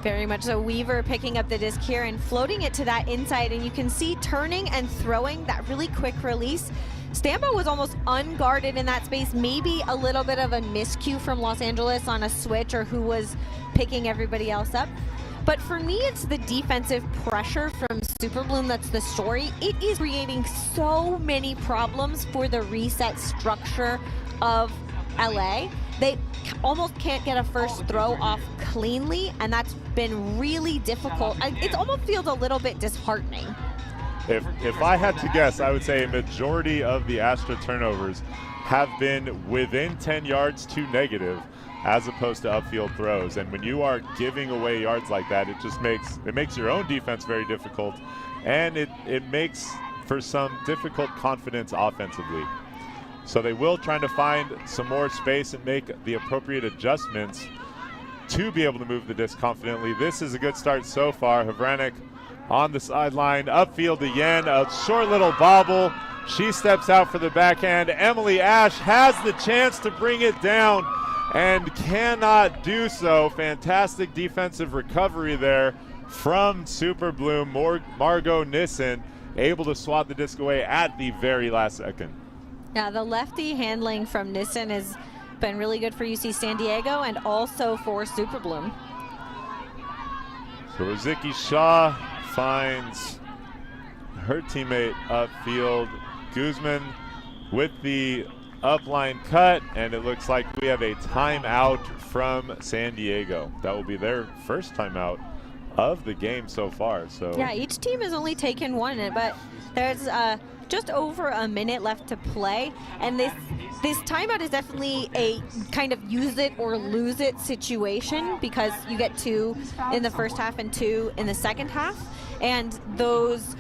Very much so. Weaver picking up the disc here and floating it to that inside, and you can see turning and throwing that really quick release. Stambaugh was almost unguarded in that space. Maybe a little bit of a miscue from Los Angeles on a switch, or who was picking everybody else up. But for me, it's the defensive pressure from Superbloom that's the story. It is creating so many problems for the reset structure of LA. They almost can't get a first throw off cleanly, and that's been really difficult. It almost feels a little bit disheartening. If I had to guess, I would say a majority of the Astra turnovers have been within 10 yards to negative, as opposed to upfield throws. And when you are giving away yards like that, it makes your own defense very difficult, and it makes for some difficult confidence offensively. So they will try to find some more space and make the appropriate adjustments to be able to move the disc confidently. This is a good start so far. Havranek on the sideline, upfield to Yen, a short little bobble. She steps out for the backhand. Emily Ash has the chance to bring it down and cannot do so. Fantastic defensive recovery there from Superbloom. Margot Nissen able to swat the disc away at the very last second. Yeah, the lefty handling from Nissen has been really good for UC San Diego and also for Superbloom. So Riziki Shaw finds her teammate upfield. Guzman with the upline cut, and it looks like we have a timeout from San Diego. That will be their first timeout of the game so far. So yeah, each team has only taken one, but there's just over a minute left to play, and this timeout is definitely a kind of use it or lose it situation, because you get 2 in the first half and 2 in the second half, and those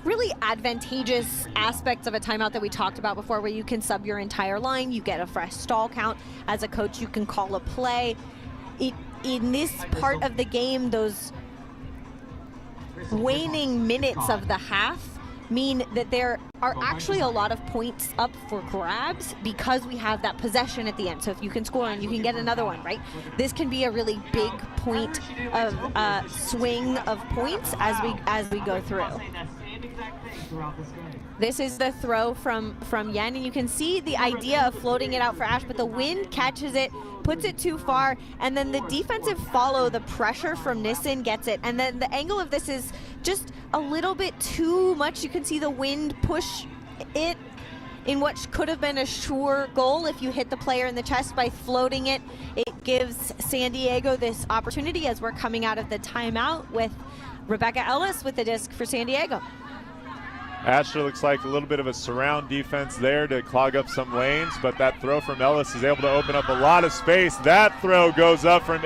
really advantageous aspects of a timeout that we talked about before, where you can sub your entire line, you get a fresh stall count. As a coach, you can call a play. In this part of the game, those waning minutes of the half mean that there are actually a lot of points up for grabs because we have that possession at the end. So if you can score and you can get another one, right? This can be a really big point of swing of points as we go through. This is the throw from Yen, and you can see the idea of floating it out for Ash, but the wind catches it, puts it too far, and then the defensive follow, the pressure from Nissen gets it, and then the angle of this is just a little bit too much. You can see the wind push it in what could have been a sure goal if you hit the player in the chest by floating it. It gives San Diego this opportunity as we're coming out of the timeout with Rebecca Ellis with the disc for San Diego. Astra looks like a little bit of a surround defense there to clog up some lanes, but that throw from Ellis is able to open up a lot of space. That throw goes up from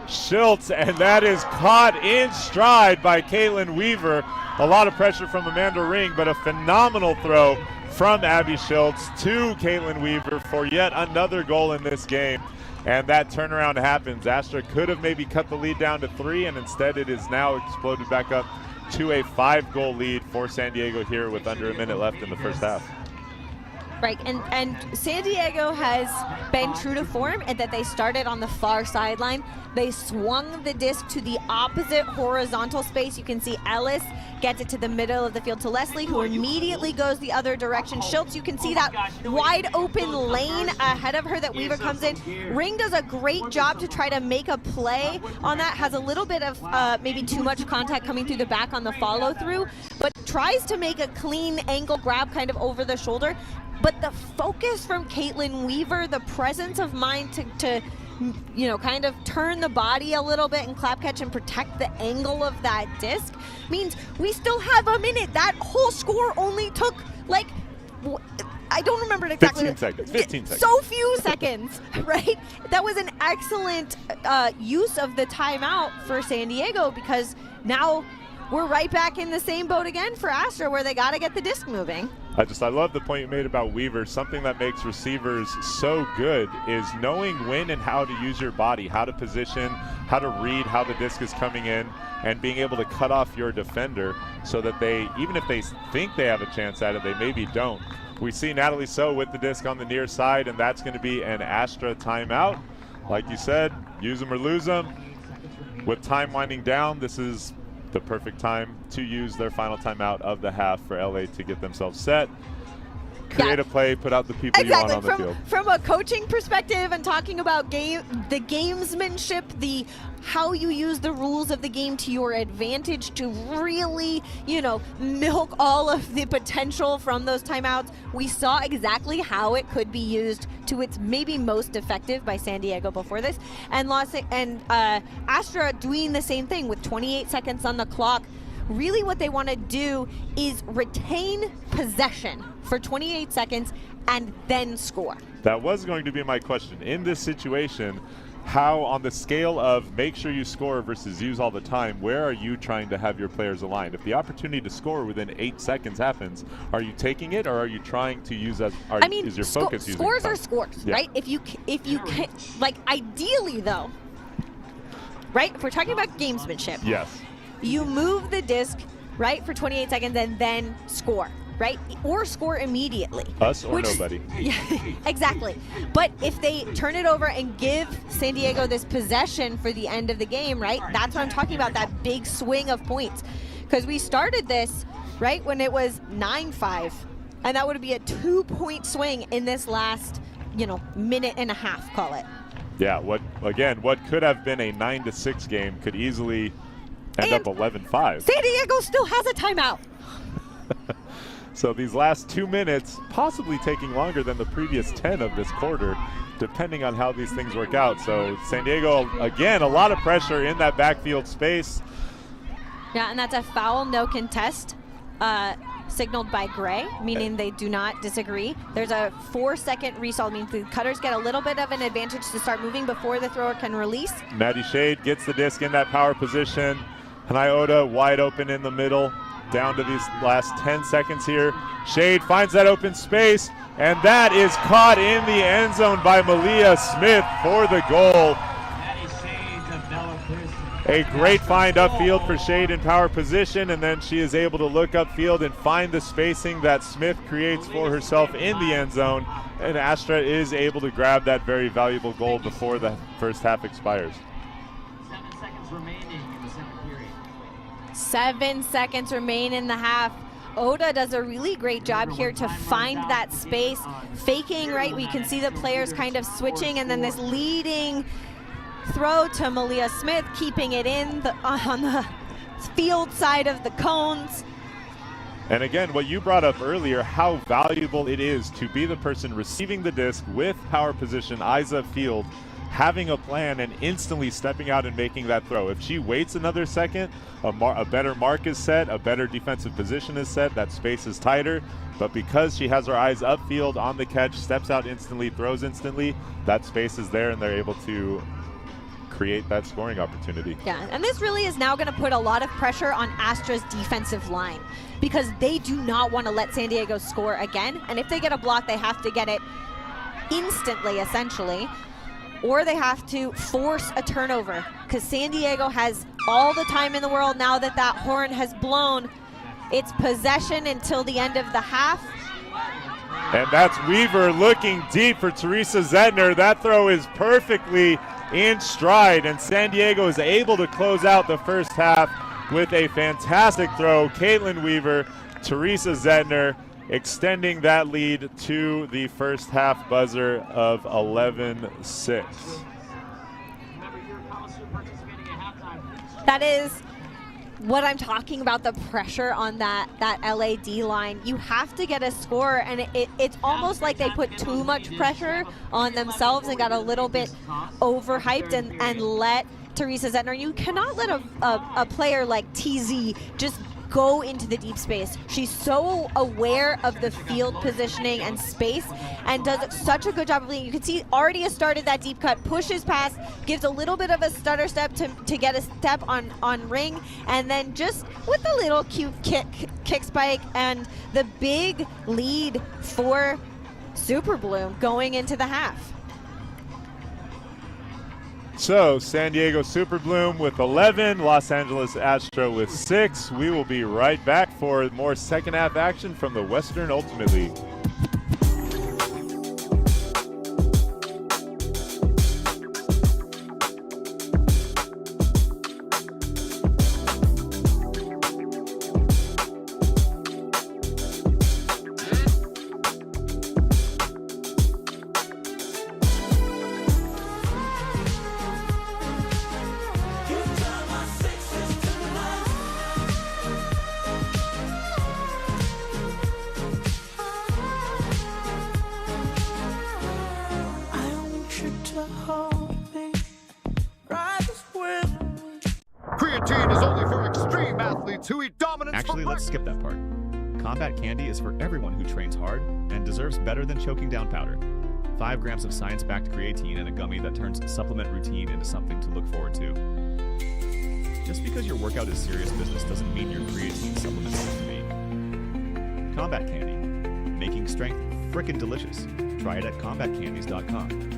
Schultz, and that is caught in stride by Caitlin Weaver. A lot of pressure from Amanda Ring, but a phenomenal throw from Abby Schultz to Caitlin Weaver for yet another goal in this game. And that turnaround happens. Astra could have maybe cut the lead down to 3, and instead it is now exploded back up to a 5-goal lead for San Diego here with under a minute left in the first half. Right, and San Diego has been true to form in that they started on the far sideline. They swung the disc to the opposite horizontal space. You can see Ellis gets it to the middle of the field to Leslie, who immediately goes the other direction. Schultz, you can see that wide open lane ahead of her that Weaver comes in. Ring does a great job to try to make a play on that, has a little bit of maybe too much contact coming through the back on the follow through, but tries to make a clean ankle grab kind of over the shoulder. But the focus from Caitlin Weaver, the presence of mind to you know, kind of turn the body a little bit and clap catch and protect the angle of that disc means we still have a minute. That whole score only took like, I don't remember exactly. 15 seconds. 15 seconds. So few seconds, right? That was an excellent use of the timeout for San Diego, because now we're right back in the same boat again for Astra, where they got to get the disc moving. I love the point you made about Weaver. Something that makes receivers so good is knowing when and how to use your body, how to position, how to read how the disc is coming in, and being able to cut off your defender so that they, even if they think they have a chance at it, they maybe don't. We see Natalie So with the disc on the near side, and that's going to be an Astra timeout. Like you said, use them or lose them. With time winding down, this is the perfect time to use their final timeout of the half for LA to get themselves set, create a play, put out the people you want on the field. From a coaching perspective and talking about the gamesmanship, the how you use the rules of the game to your advantage to really, you know, milk all of the potential from those timeouts. We saw exactly how it could be used to its maybe most effective by San Diego before this, and Astra doing the same thing with 28 seconds on the clock. Really what they want to do is retain possession for 28 seconds and then score. That was going to be my question. In this situation, how, on the scale of make sure you score versus use all the time, where are you trying to have your players aligned? If the opportunity to score within 8 seconds happens, are you taking it, or are you trying to use is your focus using scores are scores, yeah. Right? If you can, like, ideally though, right? If we're talking about gamesmanship, yes, you move the disc, right, for 28 seconds and then score, right? Or score immediately. Us or nobody. Yeah, exactly. But if they turn it over and give San Diego this possession for the end of the game, right, that's what I'm talking about, that big swing of points. Because we started this, right, when it was 9-5, and that would be a 2-point swing in this last, you know, minute and a half, call it. Yeah, what could have been a 9-6 game could easily end up 11-5. San Diego still has a timeout. So these last 2 minutes possibly taking longer than the previous 10 of this quarter, depending on how these things work out. So San Diego, again, a lot of pressure in that backfield space. Yeah, and that's a foul, no contest, signaled by Gray, meaning they do not disagree. There's a 4-second result, meaning the cutters get a little bit of an advantage to start moving before the thrower can release. Maddie Shade gets the disc in that power position. Hanai wide open in the middle, down to these last 10 seconds here. Shade finds that open space, and that is caught in the end zone by Malia Smith for the goal. A great find upfield for Shade in power position, and then she is able to look upfield and find the spacing that Smith creates for herself in the end zone, and Astra is able to grab that very valuable goal before the first half expires. 7 seconds remaining in the second period. 7 seconds remain in the half. Oda does a really great job here to find that space, faking, right? We can see the players kind of switching, and then this leading throw to Malia Smith, keeping it in on the field side of the cones. And again, what you brought up earlier, how valuable it is to be the person receiving the disc with power position, eyes upfield, having a plan and instantly stepping out and making that throw. If she waits another second, a better mark is set, a better defensive position is set, that space is tighter. But because she has her eyes upfield on the catch, steps out instantly, throws instantly, that space is there and they're able to create that scoring opportunity. Yeah, and this really is now going to put a lot of pressure on Astra's defensive line because they do not want to let San Diego score again. And if they get a block, they have to get it instantly, essentially, or they have to force a turnover because San Diego has all the time in the world now that that horn has blown. It's possession until the end of the half. And that's Weaver looking deep for Teresa Zentner. That throw is perfectly in stride, and San Diego is able to close out the first half with a fantastic throw. Caitlin Weaver, Teresa Zentner extending that lead to the first half buzzer of 11-6. That is what I'm talking about, the pressure on that LAD line. You have to get a score, and it's almost like they put too much pressure on themselves and got a little bit overhyped and let Teresa Zentner. You cannot let a player like TZ just go into the deep space. She's so aware of the field positioning and space and does such a good job of leading. You can see already has started that deep cut, pushes past, gives a little bit of a stutter step to get a step on ring, and then just with a little cute kick spike and the big lead for Super Bloom going into the half. So San Diego Super Bloom with 11, Los Angeles Astra with 6. We will be right back for more second half action from the Western Ultimate League. Creatine is only for extreme athletes who eat dominance. Actually, let's skip that part. Combat Candy is for everyone who trains hard and deserves better than choking down powder. 5 grams of science-backed creatine in a gummy that turns supplement routine into something to look forward to. Just because your workout is serious business doesn't mean your creatine supplement is to me. Combat Candy. Making strength frickin' delicious. Try it at combatcandies.com.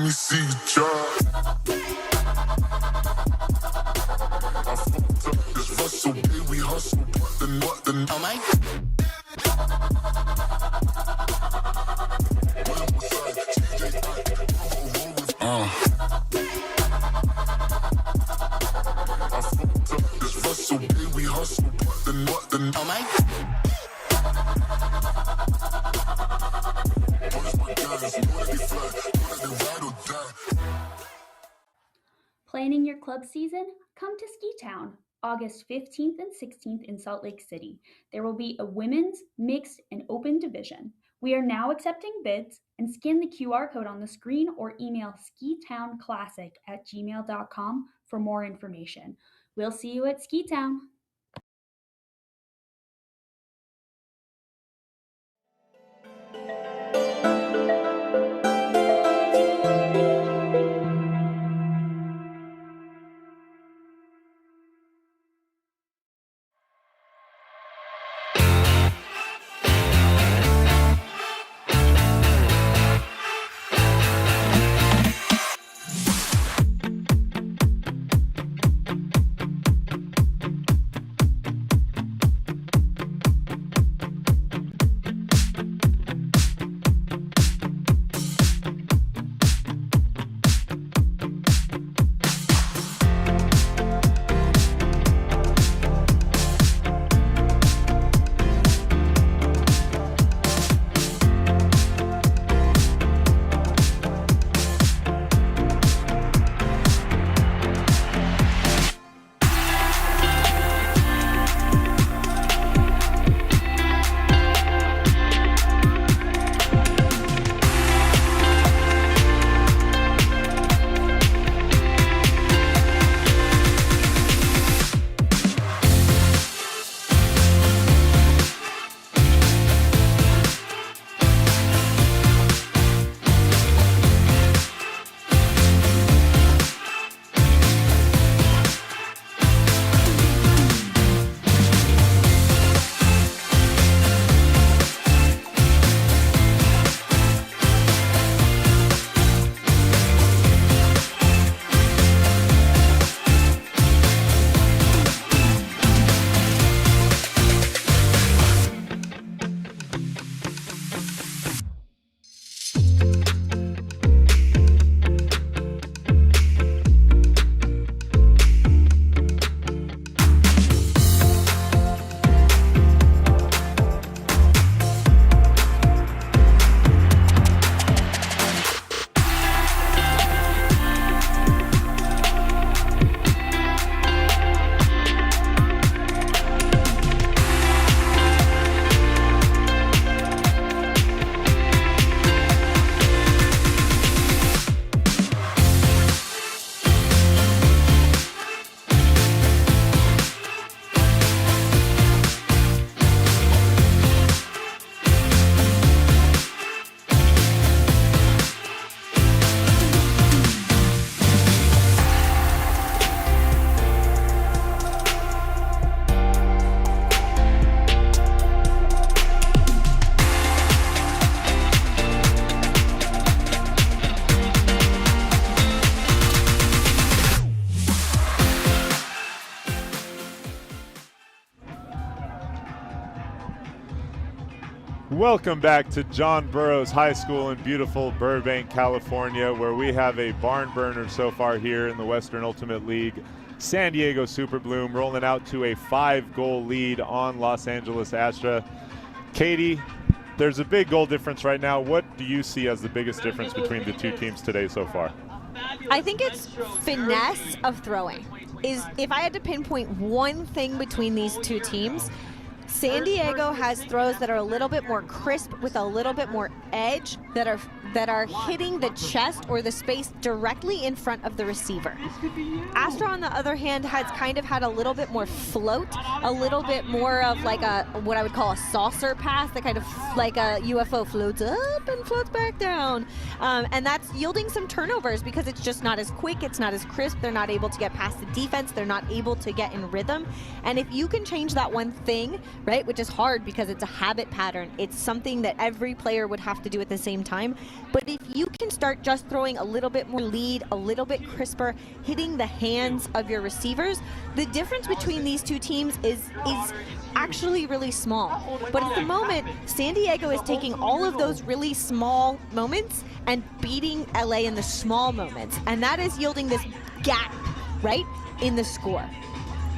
me see you try. I fucked up this Russell, baby, we hustle, what the oh my. I fucked up this Russell, baby, we hustle, what the oh my. Planning your club season? Come to Ski Town, August 15th and 16th in Salt Lake City. There will be a women's, mixed, and open division. We are now accepting bids, and scan the QR code on the screen or email skitownclassic@gmail.com for more information. We'll see you at Ski Town. Welcome back to John Burroughs High School in beautiful Burbank, California, where we have a barn burner so far here in the Western Ultimate League. San Diego Super Bloom rolling out to a 5-goal lead on Los Angeles Astra. Katie, there's a big goal difference right now. What do you see as the biggest difference between the two teams today so far? I think it's finesse of throwing. If I had to pinpoint one thing between these two teams, San Diego has throws that are a little bit more crisp with a little bit more edge that are hitting the chest or the space directly in front of the receiver. Astra, on the other hand, has kind of had a little bit more float, a little bit more of like what I would call a saucer pass, that kind of like a UFO floats up and floats back down. And that's yielding some turnovers because it's just not as quick, it's not as crisp, they're not able to get past the defense, they're not able to get in rhythm. And if you can change that one thing, right, which is hard because it's a habit pattern, it's something that every player would have to do at the same time. But if you can start just throwing a little bit more lead, a little bit crisper, hitting the hands of your receivers, the difference between these two teams is actually really small. But at the moment, San Diego is taking all of those really small moments and beating LA in the small moments. And that is yielding this gap, right, in the score.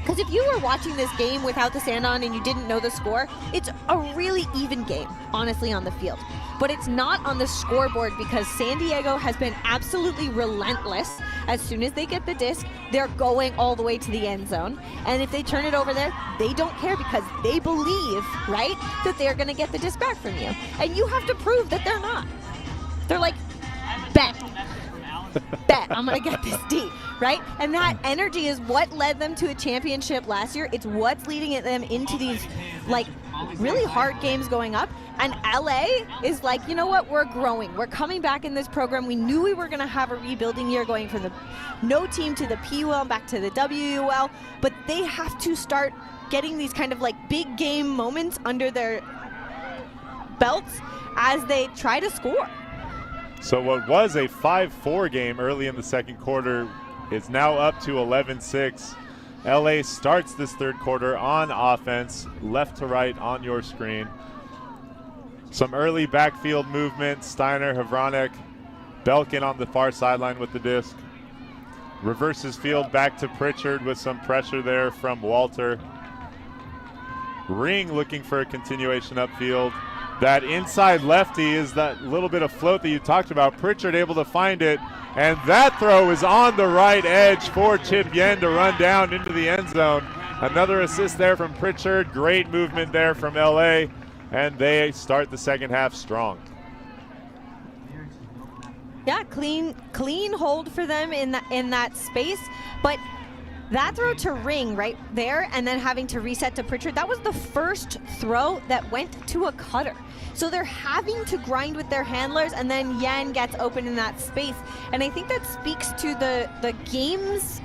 Because if you were watching this game without the sand on and you didn't know the score, it's a really even game, honestly, on the field. But it's not on the scoreboard because San Diego has been absolutely relentless. As soon as they get the disc, they're going all the way to the end zone. And if they turn it over there, they don't care because they believe, right, that they're going to get the disc back from you. And you have to prove that they're not. They're like, bet, I'm going to get this D, right? And that energy is what led them to a championship last year. It's what's leading them into these, like, really hard games going up. And LA is like, you know what, we're growing. We're coming back in this program. We knew we were going to have a rebuilding year going from the no team to the PUL and back to the WUL. But they have to start getting these kind of like big game moments under their belts as they try to score. So what was a 5-4 game early in the second quarter is now up to 11-6. LA starts this third quarter on offense, left to right on your screen. Some early backfield movement. Steiner, Havranek, Belkin on the far sideline with the disc. Reverses field back to Pritchard with some pressure there from Walter. Ring looking for a continuation upfield. That inside lefty is that little bit of float that you talked about. Pritchard able to find it, and that throw is on the right edge for Chip Yen to run down into the end zone. Another assist there from Pritchard. Great movement there from LA, and they start the second half strong. Yeah, clean hold for them in that space, but that throw to Ring right there and then having to reset to Pritchard, that was the first throw that went to a cutter. So they're having to grind with their handlers, and then Yen gets open in that space. And I think that speaks to the game's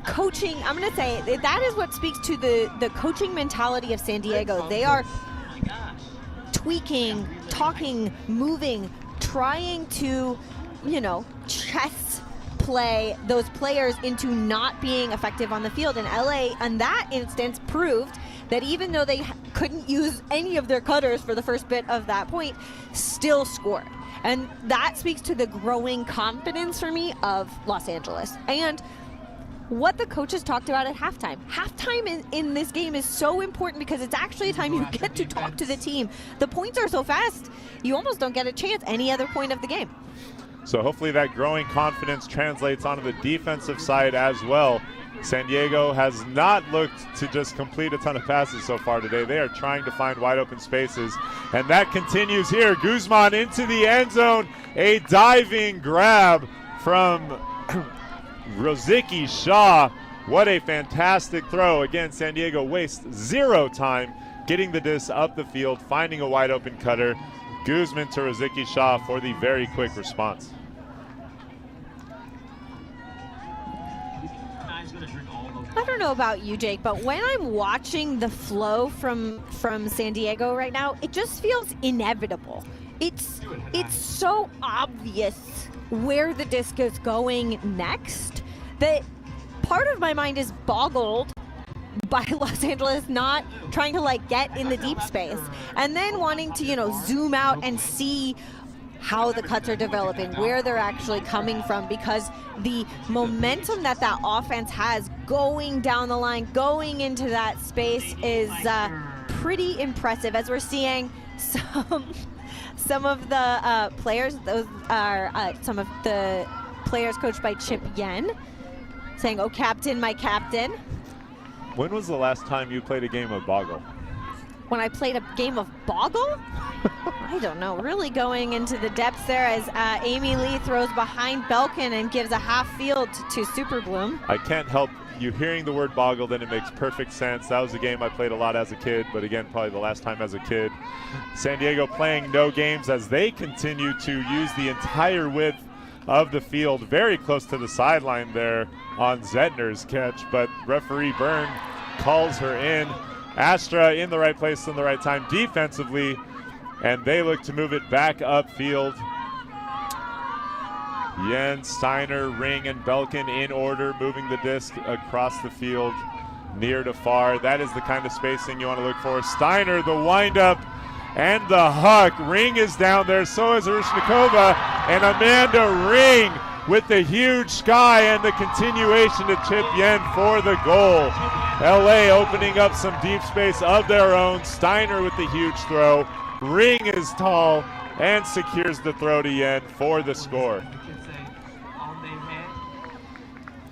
coaching. I'm going to say that is what speaks to the coaching mentality of San Diego. They are tweaking, talking, moving, trying to, chess play those players into not being effective on the field. And LA, in that instance, proved that even though they couldn't use any of their cutters for the first bit of that point, still scored. And that speaks to the growing confidence for me of Los Angeles. And what the coaches talked about at halftime. Halftime in this game is so important because it's actually a time you get to talk to the team. The points are so fast, you almost don't get a chance any other point of the game. So hopefully that growing confidence translates onto the defensive side as well. San Diego has not looked to just complete a ton of passes so far today. They are trying to find wide open spaces, and that continues here. Guzman into the end zone. A diving grab from Rozicki Shaw. What a fantastic throw. Again, San Diego wastes zero time getting the disc up the field, finding a wide open cutter. Guzman to Rozicki Shaw for the very quick response. I don't know about you, Jake, but when I'm watching the flow from San Diego right now, it just feels inevitable. It's so obvious where the disc is going next that part of my mind is boggled by Los Angeles not trying to get in the deep space and then wanting to zoom out and see how the cuts are developing, where they're actually coming from, because the momentum that offense has going down the line, going into that space is pretty impressive, as we're seeing some of the players, those are some of the players coached by Chip Yen saying, "Oh, captain, my captain." When was the last time you played a game of Boggle? when I played a game of Boggle? I don't know. Really going into the depths there as Amy Lee throws behind Belkin and gives a half field to Super Bloom. I can't help you hearing the word Boggle, then it makes perfect sense. That was a game I played a lot as a kid, but again, probably the last time as a kid. San Diego playing no games as they continue to use the entire width of the field, very close to the sideline there on Zentner's catch, but referee Byrne calls her in. Astra in the right place in the right time defensively, and they look to move it back upfield. Yen, Steiner, Ring, and Belkin in order, moving the disc across the field near to far. That is the kind of spacing you want to look for. Steiner, the windup, and the huck. Ring is down there, so is Arushnikova, and Amanda Ring with the huge sky and the continuation to chip Yen for the goal. LA opening up some deep space of their own. Steiner with the huge throw. Ring is tall and secures the throw to Yen for the score.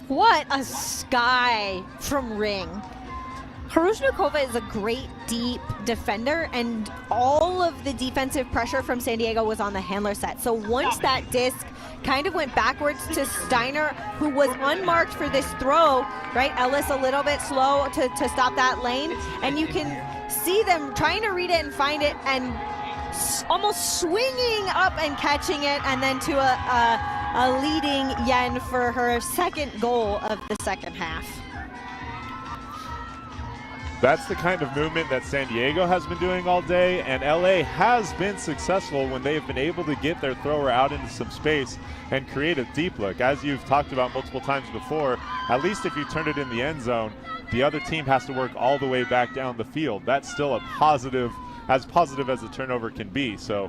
What a sky from Ring. Harushnikova is a great deep defender, and all of the defensive pressure from San Diego was on the handler set. So once that disc kind of went backwards to Steiner, who was unmarked for this throw, right? Ellis a little bit slow to stop that lane, and you can see them trying to read it and find it, and almost swinging up and catching it, and then to a leading Yen for her second goal of the second half. That's the kind of movement that San Diego has been doing all day, and LA has been successful when they've been able to get their thrower out into some space and create a deep look. As you've talked about multiple times before, at least if you turn it in the end zone, the other team has to work all the way back down the field. That's still a positive as a turnover can be. So,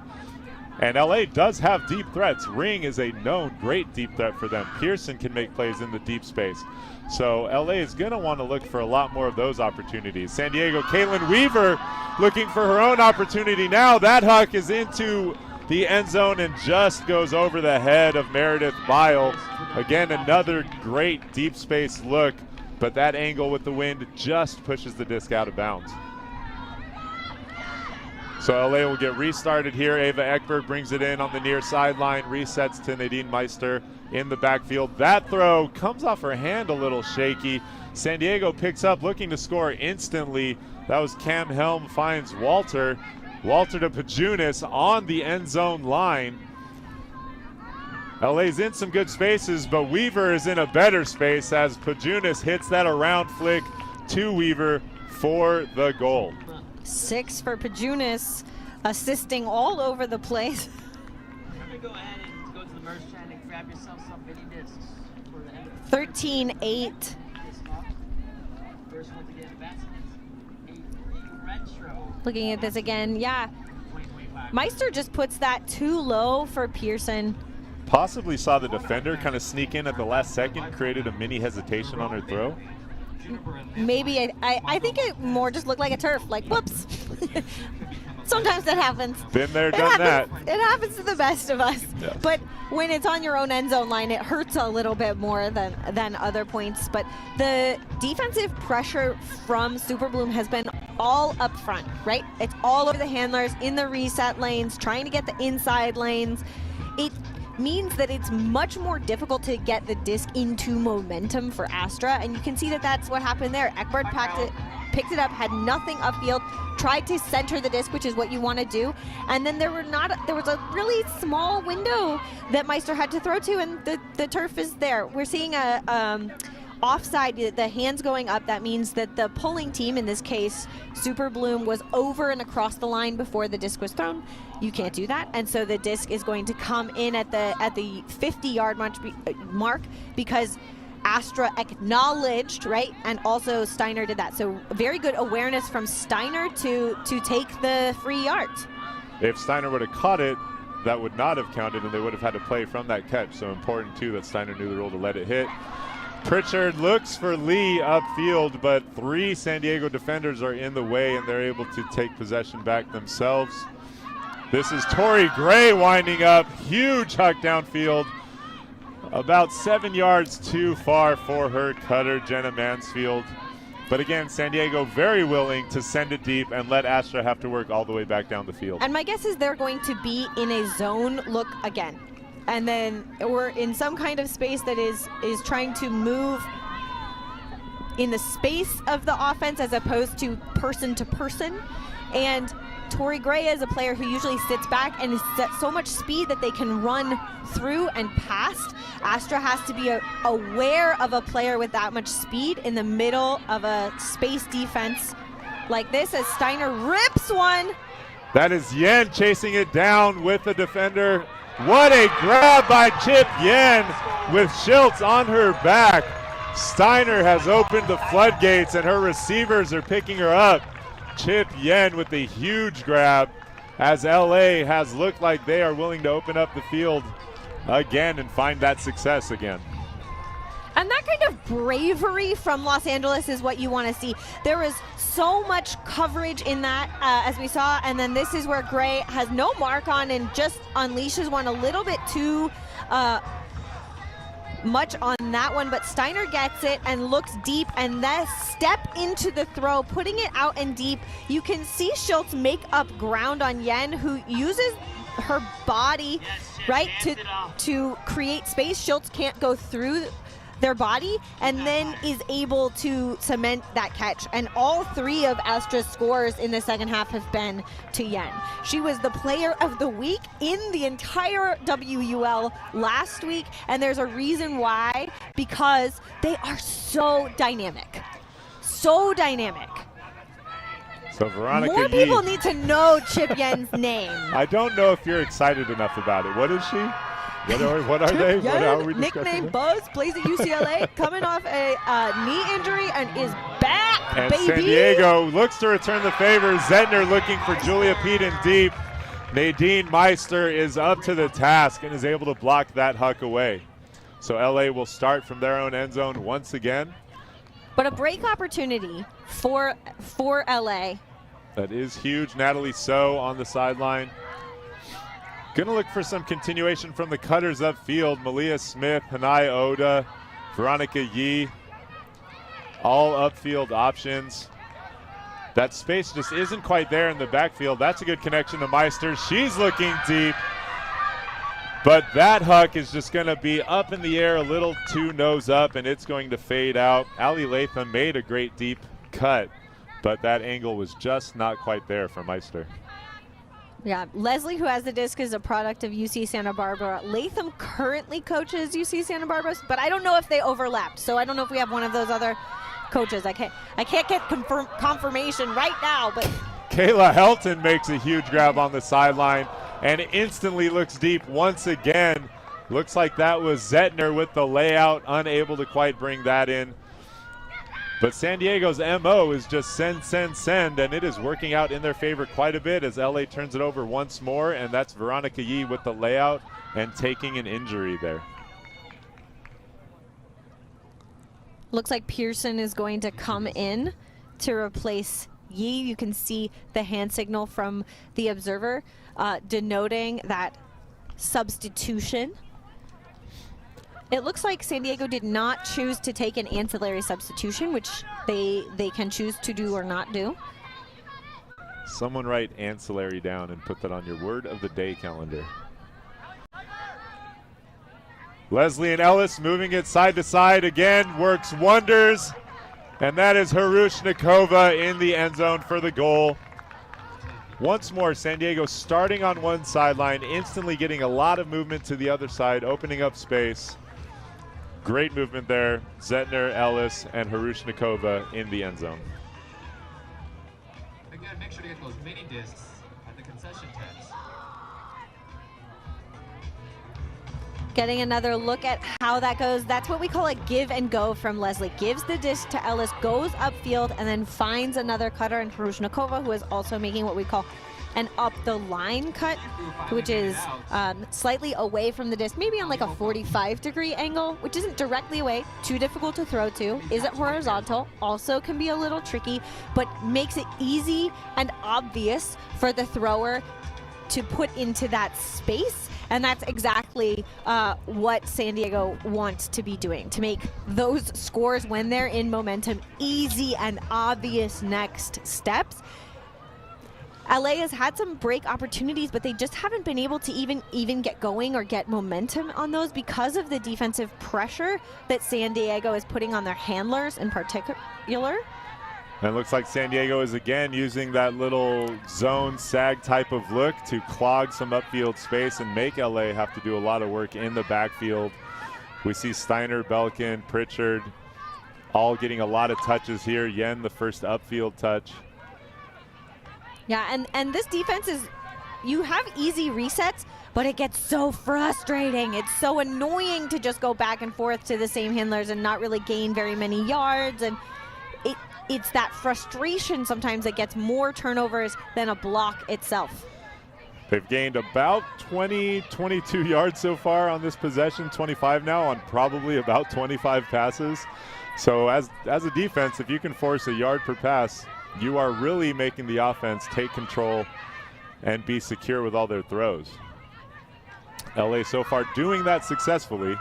and LA does have deep threats. Ring is a known great deep threat for them. Pearson can make plays in the deep space. So LA is going to want to look for a lot more of those opportunities. San Diego, Caitlin Weaver looking for her own opportunity now. That huck is into the end zone and just goes over the head of Meredith Bile. Again, another great deep space look, but that angle with the wind just pushes the disc out of bounds. So LA will get restarted here. Ava Ekberg brings it in on the near sideline, resets to Nadine Meister in the backfield. That throw comes off her hand a little shaky. San Diego picks up, looking to score instantly. That was Cam Helm finds Walter. Walter to Pajunas on the end zone line. LA's in some good spaces, but Weaver is in a better space as Pajunas hits that around flick to Weaver for the goal. 6 for Pajunas, assisting all over the place. I'm going to go ahead and go to the merch stand and grab yourself some mini discs for the end of the 13-8. first one to get a basket is a retro. Looking at this again, yeah. Meister just puts that too low for Pearson. Possibly saw the defender kind of sneak in at the last second, created a mini hesitation on her throw. Maybe I think it more just looked like a turf, like whoops. Sometimes that happens. Been there, done that. It happens to the best of us. Yes. But when it's on your own end zone line, it hurts a little bit more than other points. But the defensive pressure from Super Bloom has been all up front, right? It's all over the handlers, in the reset lanes, trying to get the inside lanes. It means that it's much more difficult to get the disc into momentum for Astra, and you can see that that's what happened there. Ekberg picked it up, had nothing upfield, tried to center the disc, which is what you want to do, and then there was a really small window that Meister had to throw to, and the turf is there. We're seeing a offside, the hands going up. That means that the pulling team, in this case Super Bloom, was over and across the line before the disc was thrown. You can't do that, and so the disc is going to come in at the 50-yard mark because Astra acknowledged, right, and also Steiner did that. So very good awareness from Steiner to take the free yards. If Steiner would have caught it, that would not have counted, and they would have had to play from that catch. So important too that Steiner knew the rule to let it hit. Pritchard looks for Lee upfield, but 3 San Diego defenders are in the way, and they're able to take possession back themselves. This is Tori Gray winding up. Huge huck downfield. About 7 yards too far for her cutter, Jenna Mansfield. But again, San Diego very willing to send it deep and let Astra have to work all the way back down the field. And my guess is they're going to be in a zone look again. And then we're in some kind of space that is trying to move in the space of the offense as opposed to person. And Tori Gray is a player who usually sits back and is at so much speed that they can run through and past. Astra has to be aware of a player with that much speed in the middle of a space defense like this as Steiner rips one. That is Yen chasing it down with the defender. What a grab by Chip Yen with Schultz on her back. Steiner has opened the floodgates and her receivers are picking her up. Chip Yen with the huge grab as LA has looked like they are willing to open up the field again and find that success again. And that kind of bravery from Los Angeles is what you want to see. There is so much coverage in that, as we saw, and then this is where Gray has no mark on and just unleashes one a little bit too much on that one, but Steiner gets it and looks deep and then step into the throw, putting it out and deep. You can see Schultz make up ground on Yen, who uses her body, right, to create space. Schultz can't go through their body and then is able to cement that catch. And all three of Astra's scores in the second half have been to Yen. She was the player of the week in the entire WUL last week, and there's a reason why, because they are so dynamic. So dynamic. So Veronica More Yee. people need to know Chip Yen's name. I don't know if you're excited enough about it. What is she? What are they? What are we discussing? Nickname Buzz, plays at UCLA, coming off a knee injury and is back, And baby. San Diego looks to return the favor. Zentner looking for Julia Peden deep. Nadine Meister is up to the task and is able to block that huck away. So LA will start from their own end zone once again. But a break opportunity for LA. That is huge. Natalie So on the sideline. Gonna look for some continuation from the cutters upfield. Malia Smith, Hanai Oda, Veronica Yee, all upfield options. That space just isn't quite there in the backfield. That's a good connection to Meister. She's looking deep, but that huck is just gonna be up in the air a little too nose up, and it's going to fade out. Allie Latham made a great deep cut, but that angle was just not quite there for Meister. Yeah, Leslie, who has the disc, is a product of UC Santa Barbara. Latham currently coaches UC Santa Barbara, but I don't know if they overlapped. So I don't know if we have one of those other coaches. I can't get confirmation right now, but Kayla Helton makes a huge grab on the sideline and instantly looks deep once again. Looks like that was Zentner with the layout, unable to quite bring that in. But San Diego's MO is just send, and it is working out in their favor quite a bit as LA turns it over once more, and that's Veronica Yee with the layout and taking an injury there. looks like Pearson is going to come in to replace Yee. You can see the hand signal from the observer denoting that substitution. It looks like San Diego did not choose to take an ancillary substitution, which they can choose to do or not do. Someone write ancillary down and put that on your word of the day calendar. Leslie and Ellis moving it side to side again, works wonders. And that is Harushnikova in the end zone for the goal. Once more, San Diego starting on one sideline, instantly getting a lot of movement to the other side, opening up space. Great movement there. Zentner, Ellis, and Harushnikova in the end zone. Again, make sure to get those mini discs at the concession tents. Getting another look at how that goes. That's what we call a give and go from Leslie. Gives the disc to Ellis, goes upfield, and then finds another cutter in Harushnikova, who is also making what we call an up the line cut, which is slightly away from the disc, maybe on like a 45-degree angle, which isn't directly away, too difficult to throw to, isn't horizontal, also can be a little tricky, but makes it easy and obvious for the thrower to put into that space. And that's exactly what San Diego wants to be doing, to make those scores when they're in momentum easy and obvious next steps. LA has had some break opportunities, but they just haven't been able to even get going or get momentum on those because of the defensive pressure that San Diego is putting on their handlers in particular. And it looks like San Diego is again using that little zone sag type of look to clog some upfield space and make LA have to do a lot of work in the backfield. We see Steiner, Belkin, Pritchard all getting a lot of touches here. Yen, the first upfield touch. Yeah, and this defense is, you have easy resets, but it gets so frustrating. It's so annoying to just go back and forth to the same handlers and not really gain very many yards. And it's that frustration sometimes that gets more turnovers than a block itself. They've gained about 22 yards so far on this possession, 25 now on probably about 25 passes. So as a defense, if you can force a yard per pass, you are really making the offense take control and be secure with all their throws. LA so far doing that successfully.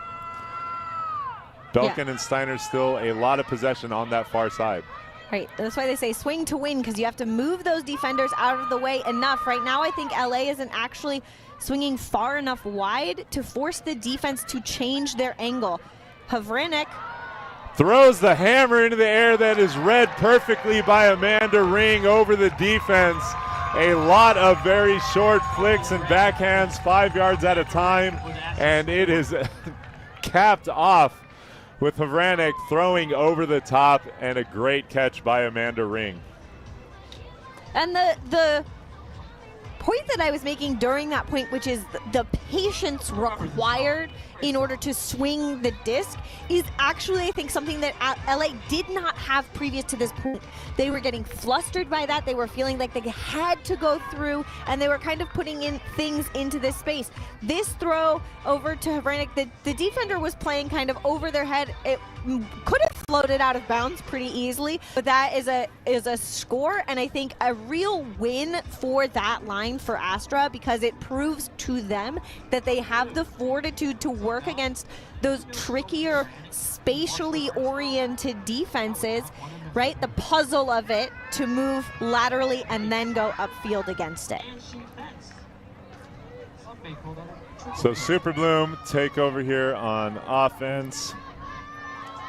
Belkin and Steiner still a lot of possession on that far side. Right, that's why they say swing to win, because you have to move those defenders out of the way enough. Right now, I think LA isn't actually swinging far enough wide to force the defense to change their angle. Havranek throws the hammer into the air that is read perfectly by Amanda Ring over the defense. A lot of very short flicks and backhands, 5 yards at a time, and it is capped off with Havranek throwing over the top, and a great catch by Amanda Ring. And the point that I was making during that point, which is the patience required in order to swing the disc, is actually, I think, something that LA did not have previous to this point. They were getting flustered by that. They were feeling like they had to go through, and they were kind of putting in things into this space. This throw over to Havranek, the defender was playing kind of over their head. It could have floated out of bounds pretty easily, but that is a score, and I think a real win for that line for Astra, because it proves to them that they have the fortitude to work against those trickier, spatially oriented defenses, right? The puzzle of it to move laterally and then go upfield against it. So Super Bloom take over here on offense.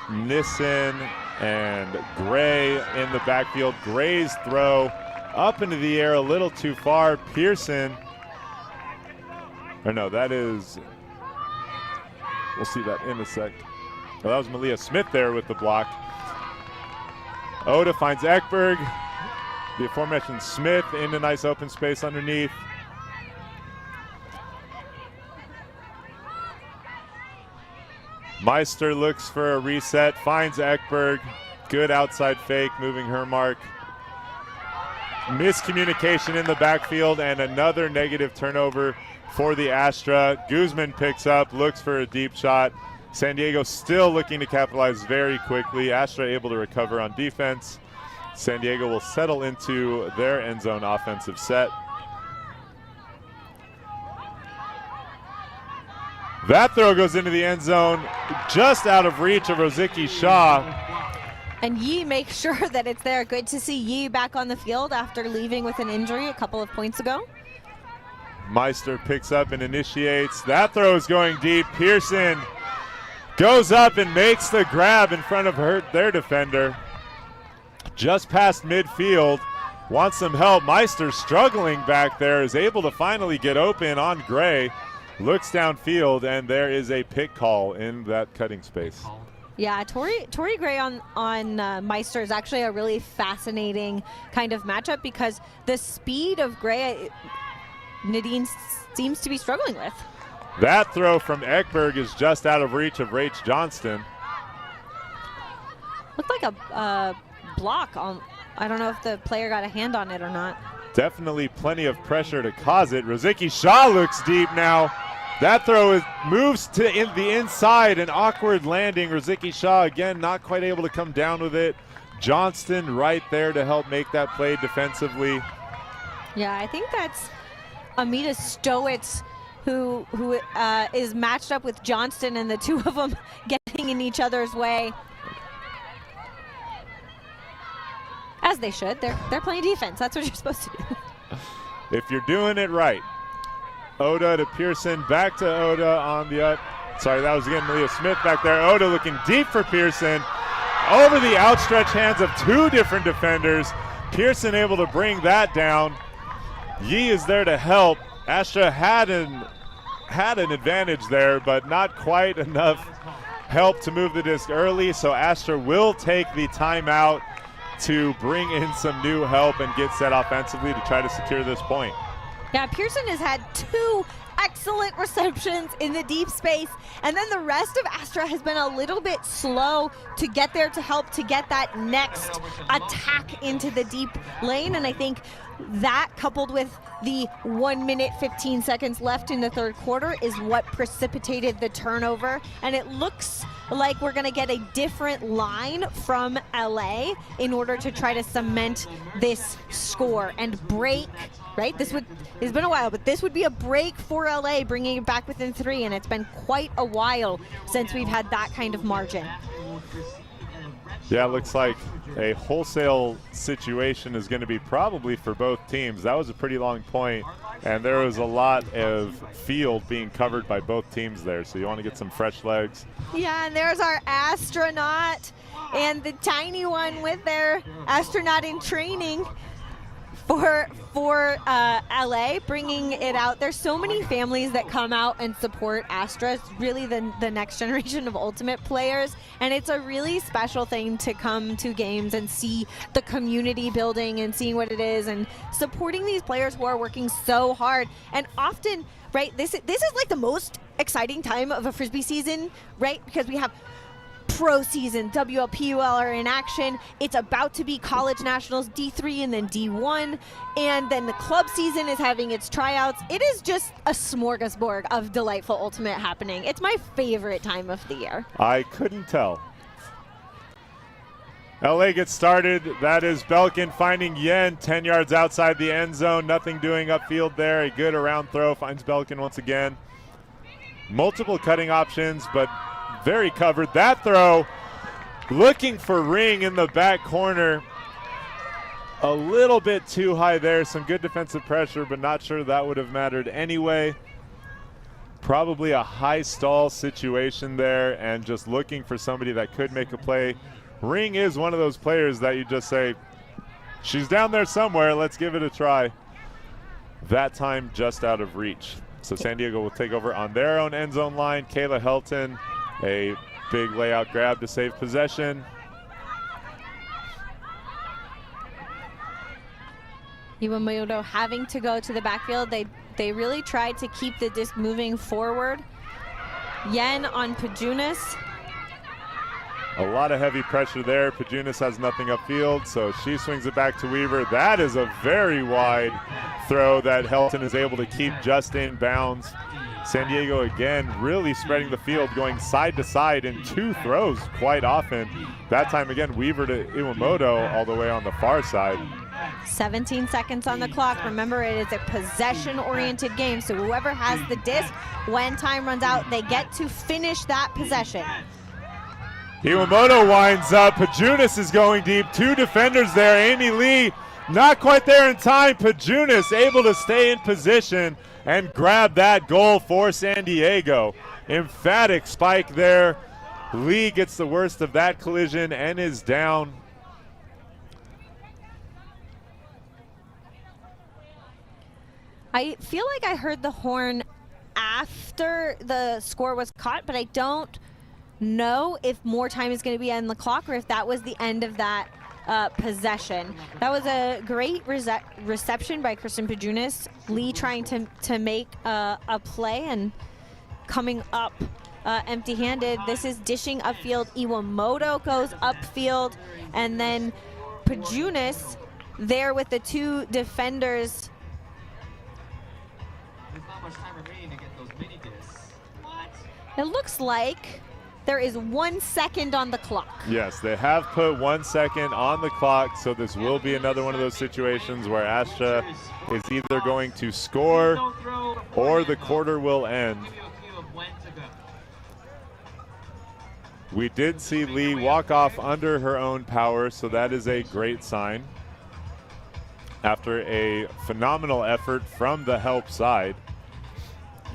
Nissen and Gray in the backfield. Gray's throw up into the air a little too far. Pearson, or no, that is, we'll see that in a sec. Well, that was Malia Smith there with the block. Oda finds Ekberg. The aforementioned Smith in a nice open space underneath. Meister looks for a reset, finds Ekberg. Good outside fake, moving her mark. Miscommunication in the backfield and another negative turnover for the Astra. Guzman picks up, looks for a deep shot. San Diego still looking to capitalize very quickly. Astra able to recover on defense. San Diego will settle into their end zone offensive set. That throw goes into the end zone, just out of reach of Rozicki Shaw. And Yi makes sure that it's there. Good to see Yi back on the field after leaving with an injury a couple of points ago. Meister picks up and initiates. That throw is going deep. Pearson goes up and makes the grab in front of their defender. Just past midfield. Wants some help. Meister struggling back there, is able to finally get open on Gray. Looks downfield, and there is a pick call in that cutting space. Yeah, Tori Gray on Meister is actually a really fascinating kind of matchup, because the speed of Gray, Nadine seems to be struggling with. That throw from Ekberg is just out of reach of Rach Johnston. Looked like a block on. I don't know if the player got a hand on it or not. Definitely plenty of pressure to cause it. Rozicki Shaw looks deep now. That throw moves to the inside, an awkward landing. Rozicki Shaw again not quite able to come down with it. Johnston right there to help make that play defensively. Yeah, I think that's Amita Stowitz, who is matched up with Johnston, and the two of them getting in each other's way. As they should. They're playing defense. That's what you're supposed to do. If you're doing it right. Oda to Pearson, back to Oda on the up. Sorry, that was again Malia Smith back there. Oda looking deep for Pearson. Over the outstretched hands of two different defenders. Pearson able to bring that down. Yi is there to help. Astra had an advantage there, but not quite enough help to move the disc early, so Astra will take the timeout to bring in some new help and get set offensively to try to secure this point. Yeah, Pearson has had two excellent receptions in the deep space, and then the rest of Astra has been a little bit slow to get there to help to get that next attack into the deep lane, and I think that, coupled with the 1 minute 15 seconds left in the third quarter, is what precipitated the turnover. And it looks like we're going to get a different line from LA in order to try to cement this score and break, right? It's been a while, but this would be a break for LA, bringing it back within 3, and it's been quite a while since we've had that kind of margin. Yeah, it looks like a wholesale situation is going to be probably for both teams. That was a pretty long point, and there was a lot of field being covered by both teams there, so you want to get some fresh legs. Yeah, and there's our astronaut and the tiny one with their astronaut in training for LA, bringing it out. There's so many families that come out and support Astra. It's really the next generation of Ultimate players, and it's a really special thing to come to games and see the community building and seeing what it is and supporting these players who are working so hard. And often, right, this is like the most exciting time of a Frisbee season, right? Because we have pro season, WLPUL are in action. It's about to be college nationals, D3 and then D1, and then the club season is having its tryouts. It is just a smorgasbord of delightful Ultimate happening. It's my favorite time of the year. I couldn't tell. LA gets started. That is Belkin finding Yen 10 yards outside the end zone. Nothing doing upfield there. A good around throw finds Belkin once again. Multiple cutting options, but very covered. That throw, looking for Ring in the back corner. A little bit too high there. Some good defensive pressure, but not sure that would have mattered anyway. Probably a high stall situation there, and just looking for somebody that could make a play. Ring is one of those players that you just say, she's down there somewhere, let's give it a try. That time just out of reach. So San Diego will take over on their own end zone line. Kayla Helton, a big layout grab to save possession. Iwamoto having to go to the backfield. They really tried to keep the disc moving forward. Yen on Pajunas. A lot of heavy pressure there. Pajunas has nothing upfield, so she swings it back to Weaver. That is a very wide throw that Helton is able to keep just in bounds. San Diego again really spreading the field, going side to side in two throws quite often. That time again, Weaver to Iwamoto all the way on the far side. 17 seconds on the clock. Remember, it is a possession-oriented game, so whoever has the disc, when time runs out, they get to finish that possession. Iwamoto winds up. Pajunas is going deep. Two defenders there. Amy Lee not quite there in time. Pajunas able to stay in position and grab that goal for San Diego. Emphatic spike there. Lee gets the worst of that collision and is down. I feel like I heard the horn after the score was caught, but I don't know if more time is going to be on the clock or if that was the end of that possession. That was a great reception by Kristen Pajunas. Lee trying to make a play and coming up empty-handed. This is dishing upfield. Iwamoto goes upfield, and then Pajunas there with the two defenders. There's not much time remaining to get those mini discs. What? It looks like There is 1 second on the clock. Yes, they have put 1 second on the clock, so this will be another one of those situations where Astra is either going to score or the quarter will end. We did see Lee walk off under her own power, so that is a great sign. After a phenomenal effort from the help side,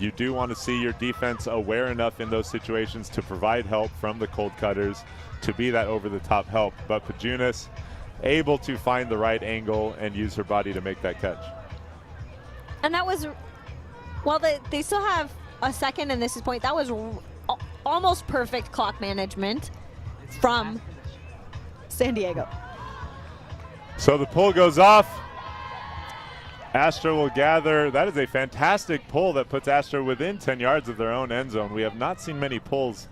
you do want to see your defense aware enough in those situations to provide help from the cold cutters to be that over-the-top help. But Pajunas able to find the right angle and use her body to make that catch. And that was, well, they still have a second, and this is point. That was almost perfect clock management from San Diego. So the pull goes off. Astra will gather. That is a fantastic pull that puts Astra within 10 yards of their own end zone. We have not seen many pulls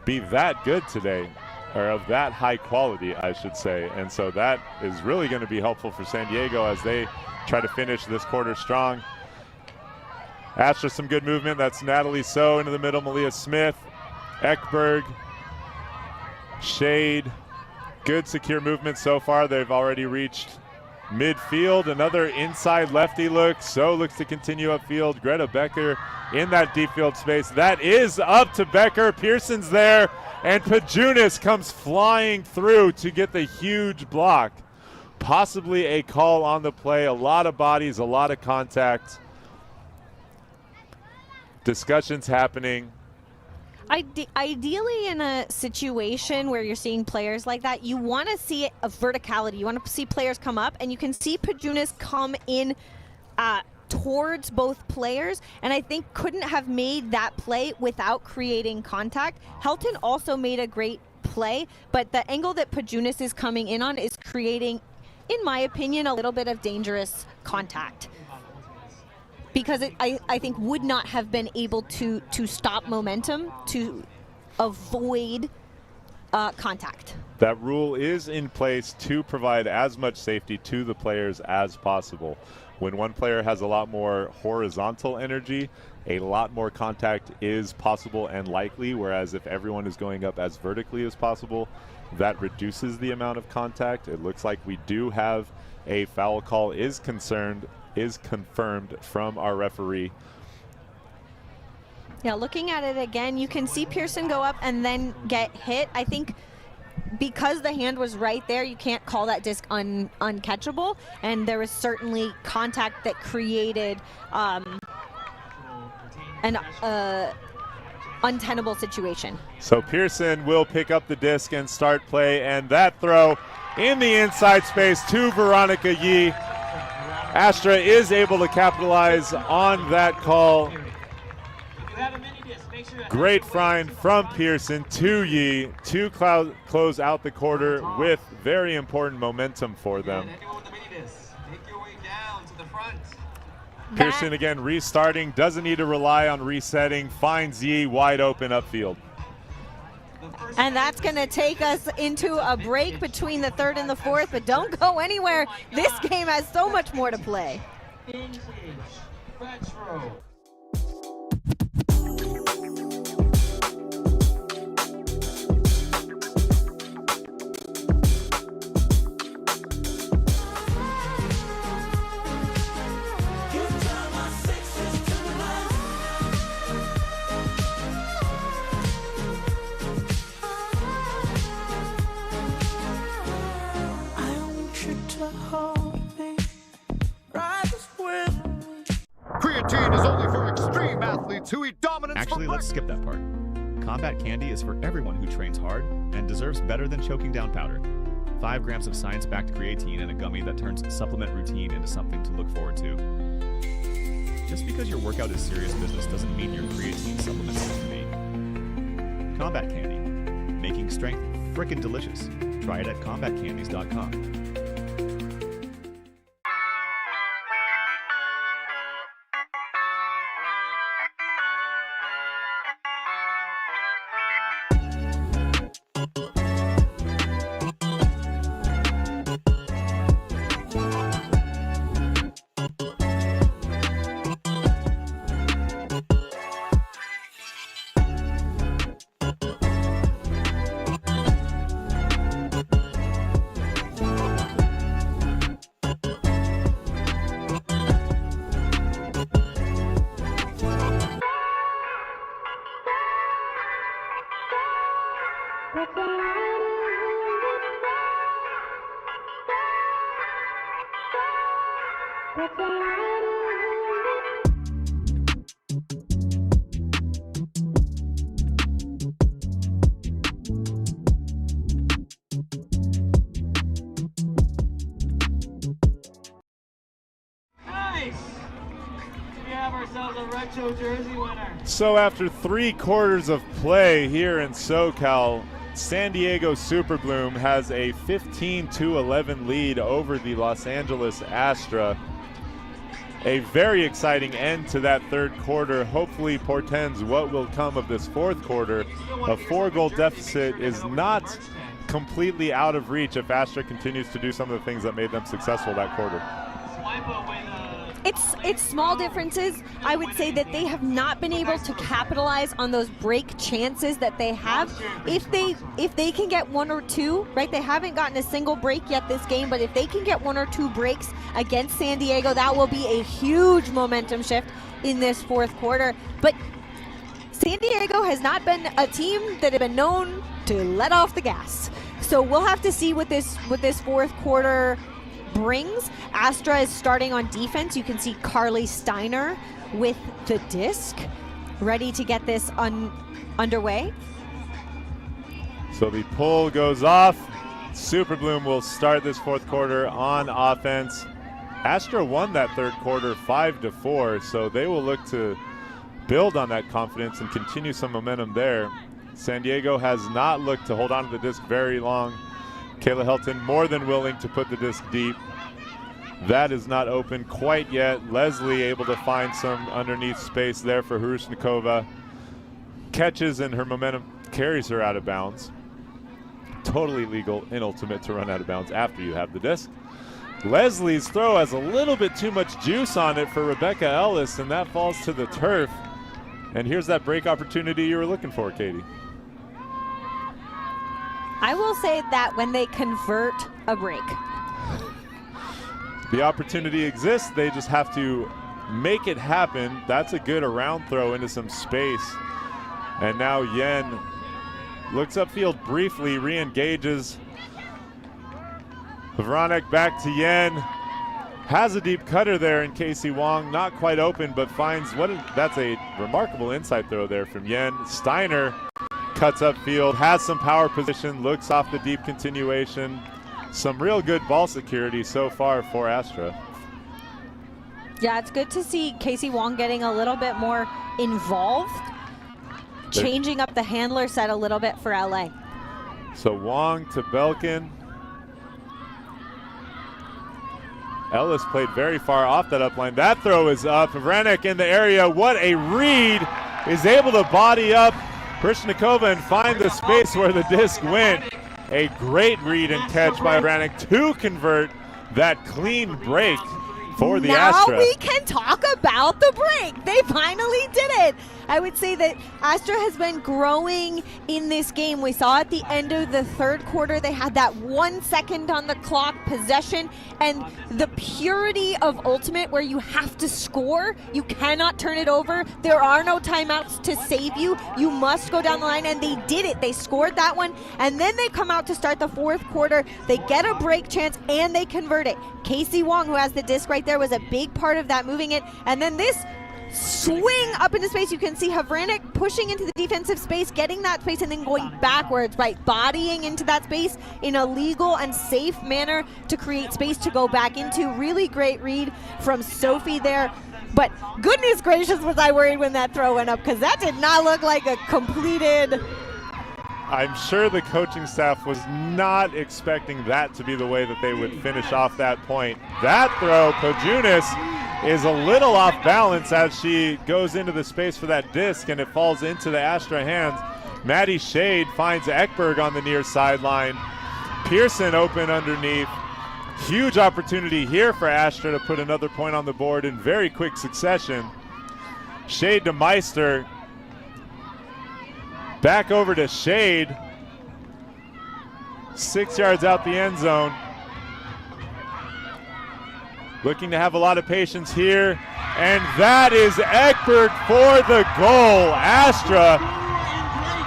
be that good today, or of that high quality, I should say. And so that is really going to be helpful for San Diego as they try to finish this quarter strong. Astra, some good movement. That's Natalie So into the middle, Malia Smith, Ekberg, Shade. Good secure movement so far. They've already reached midfield. Another inside lefty look. So looks to continue upfield. Greta Becker in that deep field space. That is up to Becker. Pearson's there, and Pajunas comes flying through to get the huge block. Possibly a call on the play. A lot of bodies, a lot of contact. Discussions happening. Ideally, in a situation where you're seeing players like that, you want to see a verticality. You want to see players come up, and you can see Pajunas come in towards both players, and I think couldn't have made that play without creating contact. Helton also made a great play, but the angle that Pajunas is coming in on is creating, in my opinion, a little bit of dangerous contact, because I think would not have been able to stop momentum, to avoid contact. That rule is in place to provide as much safety to the players as possible. When one player has a lot more horizontal energy, a lot more contact is possible and likely, whereas if everyone is going up as vertically as possible, that reduces the amount of contact. It looks like we do have a foul call is confirmed from our referee. Yeah, looking at it again, you can see Pearson go up and then get hit. I think because the hand was right there, you can't call that disc uncatchable, and there was certainly contact that created an untenable situation. So Pearson will pick up the disc and start play, and that throw in the inside space to Veronica Yee. Astra is able to capitalize on that call. Great find from Pearson to Yee to close out the quarter with very important momentum for them. Pearson again restarting, doesn't need to rely on resetting, finds Yee wide open upfield. And that's going to take us into a break between the third and the fourth, but don't go anywhere. This game has so much more to play. Creatine is only for extreme athletes who eat dominance. Actually, let's skip that part. Combat Candy is for everyone who trains hard and deserves better than choking down powder. 5 grams of science-backed creatine and a gummy that turns supplement routine into something to look forward to. Just because your workout is serious business doesn't mean your creatine supplement is to be. Combat Candy. Making strength frickin' delicious. Try it at combatcandies.com. Nice! We have ourselves a retro jersey winner. So after 3 quarters of play here in SoCal, San Diego Superbloom has a 15-11 lead over the Los Angeles Astra. A very exciting end to that third quarter. Hopefully portends what will come of this fourth quarter. A 4-goal deficit is not completely out of reach if Astra continues to do some of the things that made them successful that quarter. It's small differences. I would say that they have not been able to capitalize on those break chances that they have. If they can get 1 or 2, right? They haven't gotten a single break yet this game, but if they can get 1 or 2 breaks against San Diego, that will be a huge momentum shift in this fourth quarter. But San Diego has not been a team that have been known to let off the gas. So we'll have to see what this fourth quarter brings. Astra is starting on defense. You can see Carly Steiner with the disc, ready to get this underway. So the pull goes off. Superbloom will start this fourth quarter on offense. Astra won that third quarter 5-4, so they will look to build on that confidence and continue some momentum there. San Diego has not looked to hold on to the disc very long. Kayla Helton more than willing to put the disc deep. That is not open quite yet. Leslie able to find some underneath space there for Harushnikova. Catches and her momentum carries her out of bounds. Totally legal in Ultimate to run out of bounds after you have the disc. Leslie's throw has a little bit too much juice on it for Rebecca Ellis, and that falls to the turf. And here's that break opportunity you were looking for, Katie. I will say that when they convert a break, the opportunity exists. They just have to make it happen. That's a good around throw into some space. And now Yen looks upfield briefly, re-engages. Vranek back to Yen. Has a deep cutter there in Casey Wong. Not quite open, but finds that's a remarkable inside throw there from Yen. Steiner cuts upfield, has some power position, looks off the deep continuation. Some real good ball security so far for Astra. yeah, it's good to see Casey Wong getting a little bit more involved, changing up the handler set a little bit for LA. So Wong to Belkin. Ellis played very far off that up line. That throw is up. Vranek in the area. What a read. Is able to body up Harushnikova and find the space where the disc went. A great read and catch by Vranek to convert that clean break for the Astra. Now we can talk about the break. They finally did it. I would say that Astra has been growing in this game. We saw at the end of the third quarter, they had that 1 second on the clock possession, and the purity of Ultimate where you have to score. You cannot turn it over. There are no timeouts to save you. You must go down the line, and they did it. They scored that one, and then they come out to start the fourth quarter. They get a break chance, and they convert it. Casey Wong, who has the disc right there, was a big part of that, moving it, and then this swing up into space. You can see Havranek pushing into the defensive space, getting that space, and then going backwards, right? Bodying into that space in a legal and safe manner to create space to go back into. Really great read from Sophie there. But goodness gracious, was I worried when that throw went up, because that did not look like a completed... I'm sure the coaching staff was not expecting that to be the way that they would finish off that point. That throw, Kojunis is a little off balance as she goes into the space for that disc, and it falls into the Astra hands. Maddie Shade finds Ekberg on the near sideline. Pearson open underneath. Huge opportunity here for Astra to put another point on the board in very quick succession. Shade to Meister. Back over to Shade. 6 yards out the end zone. Looking to have a lot of patience here. And that is Ekberg for the goal. Astra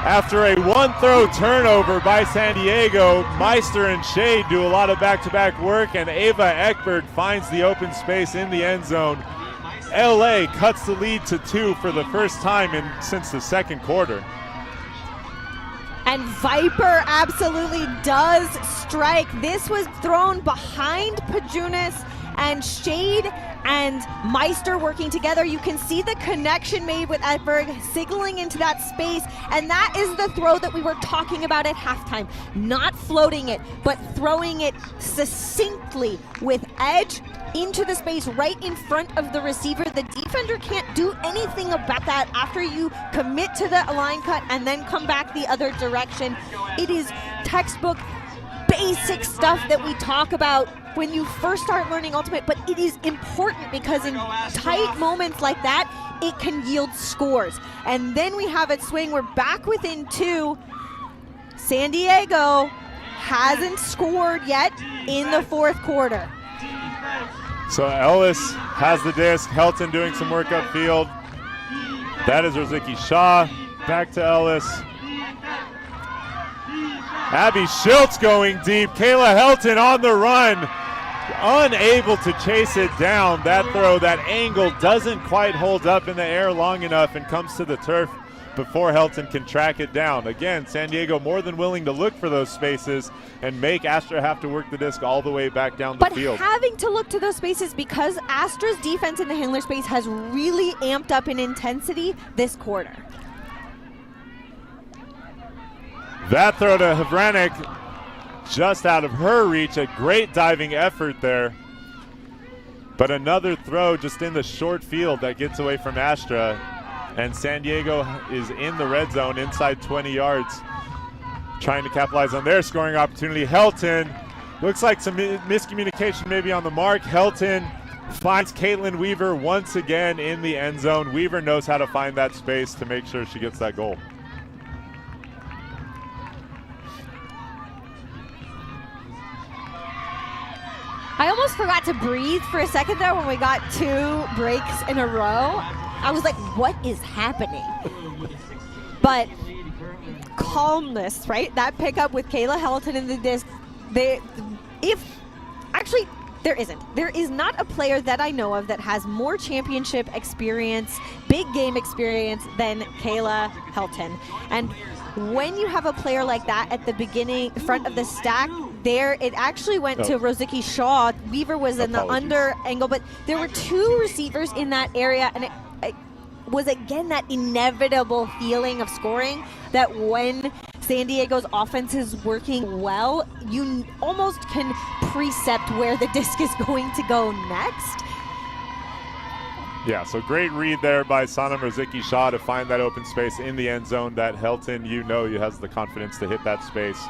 After a one-throw turnover by San Diego, Meister and Shade do a lot of back-to-back work, and Ava Ekberg finds the open space in the end zone. LA cuts the lead to 2 for the first time since the second quarter. And Viper absolutely does strike. This was thrown behind Pajunas, and Shade and Meister working together. You can see the connection made with Ekberg signaling into that space, and that is the throw that we were talking about at halftime. Not floating it, but throwing it succinctly with edge into the space right in front of the receiver. The defender can't do anything about that after you commit to the line cut and then come back the other direction. It is textbook basic stuff that we talk about when you first start learning Ultimate, but it is important because in tight moments like that, it can yield scores. And then we have it swing. We're back within 2. San Diego hasn't scored yet in the fourth quarter. So Ellis has the disc. Helton doing some work upfield. That is Rozicki Shaw. Back to Ellis. Abby Schultz going deep. Kayla Helton on the run. Unable to chase it down. That throw, that angle doesn't quite hold up in the air long enough and comes to the turf before Helton can track it down. Again, San Diego more than willing to look for those spaces and make Astra have to work the disc all the way back down the field. But having to look to those spaces because Astra's defense in the handler space has really amped up in intensity this quarter. That throw to Havranek just out of her reach. A great diving effort there. But another throw just in the short field that gets away from Astra. And San Diego is in the red zone inside 20 yards, trying to capitalize on their scoring opportunity. Helton, looks like some miscommunication maybe on the mark. Helton finds Caitlin Weaver once again in the end zone. Weaver knows how to find that space to make sure she gets that goal. I almost forgot to breathe for a second there when we got 2 breaks in a row. I was like, what is happening? But calmness, right? That pickup with Kayla Helton in the disc. There isn't. There is not a player that I know of that has more championship experience, big game experience than Kayla Helton. And when you have a player like that at the beginning, front of the stack, it actually went to Rozicki Shaw. Weaver was in the under angle, but there were 2 receivers in that area, and it was again that inevitable feeling of scoring that when San Diego's offense is working well, you almost can precept where the disc is going to go next. Yeah, so great read there by Sanam Rozicki Shaw to find that open space in the end zone. That Helton, he has the confidence to hit that space.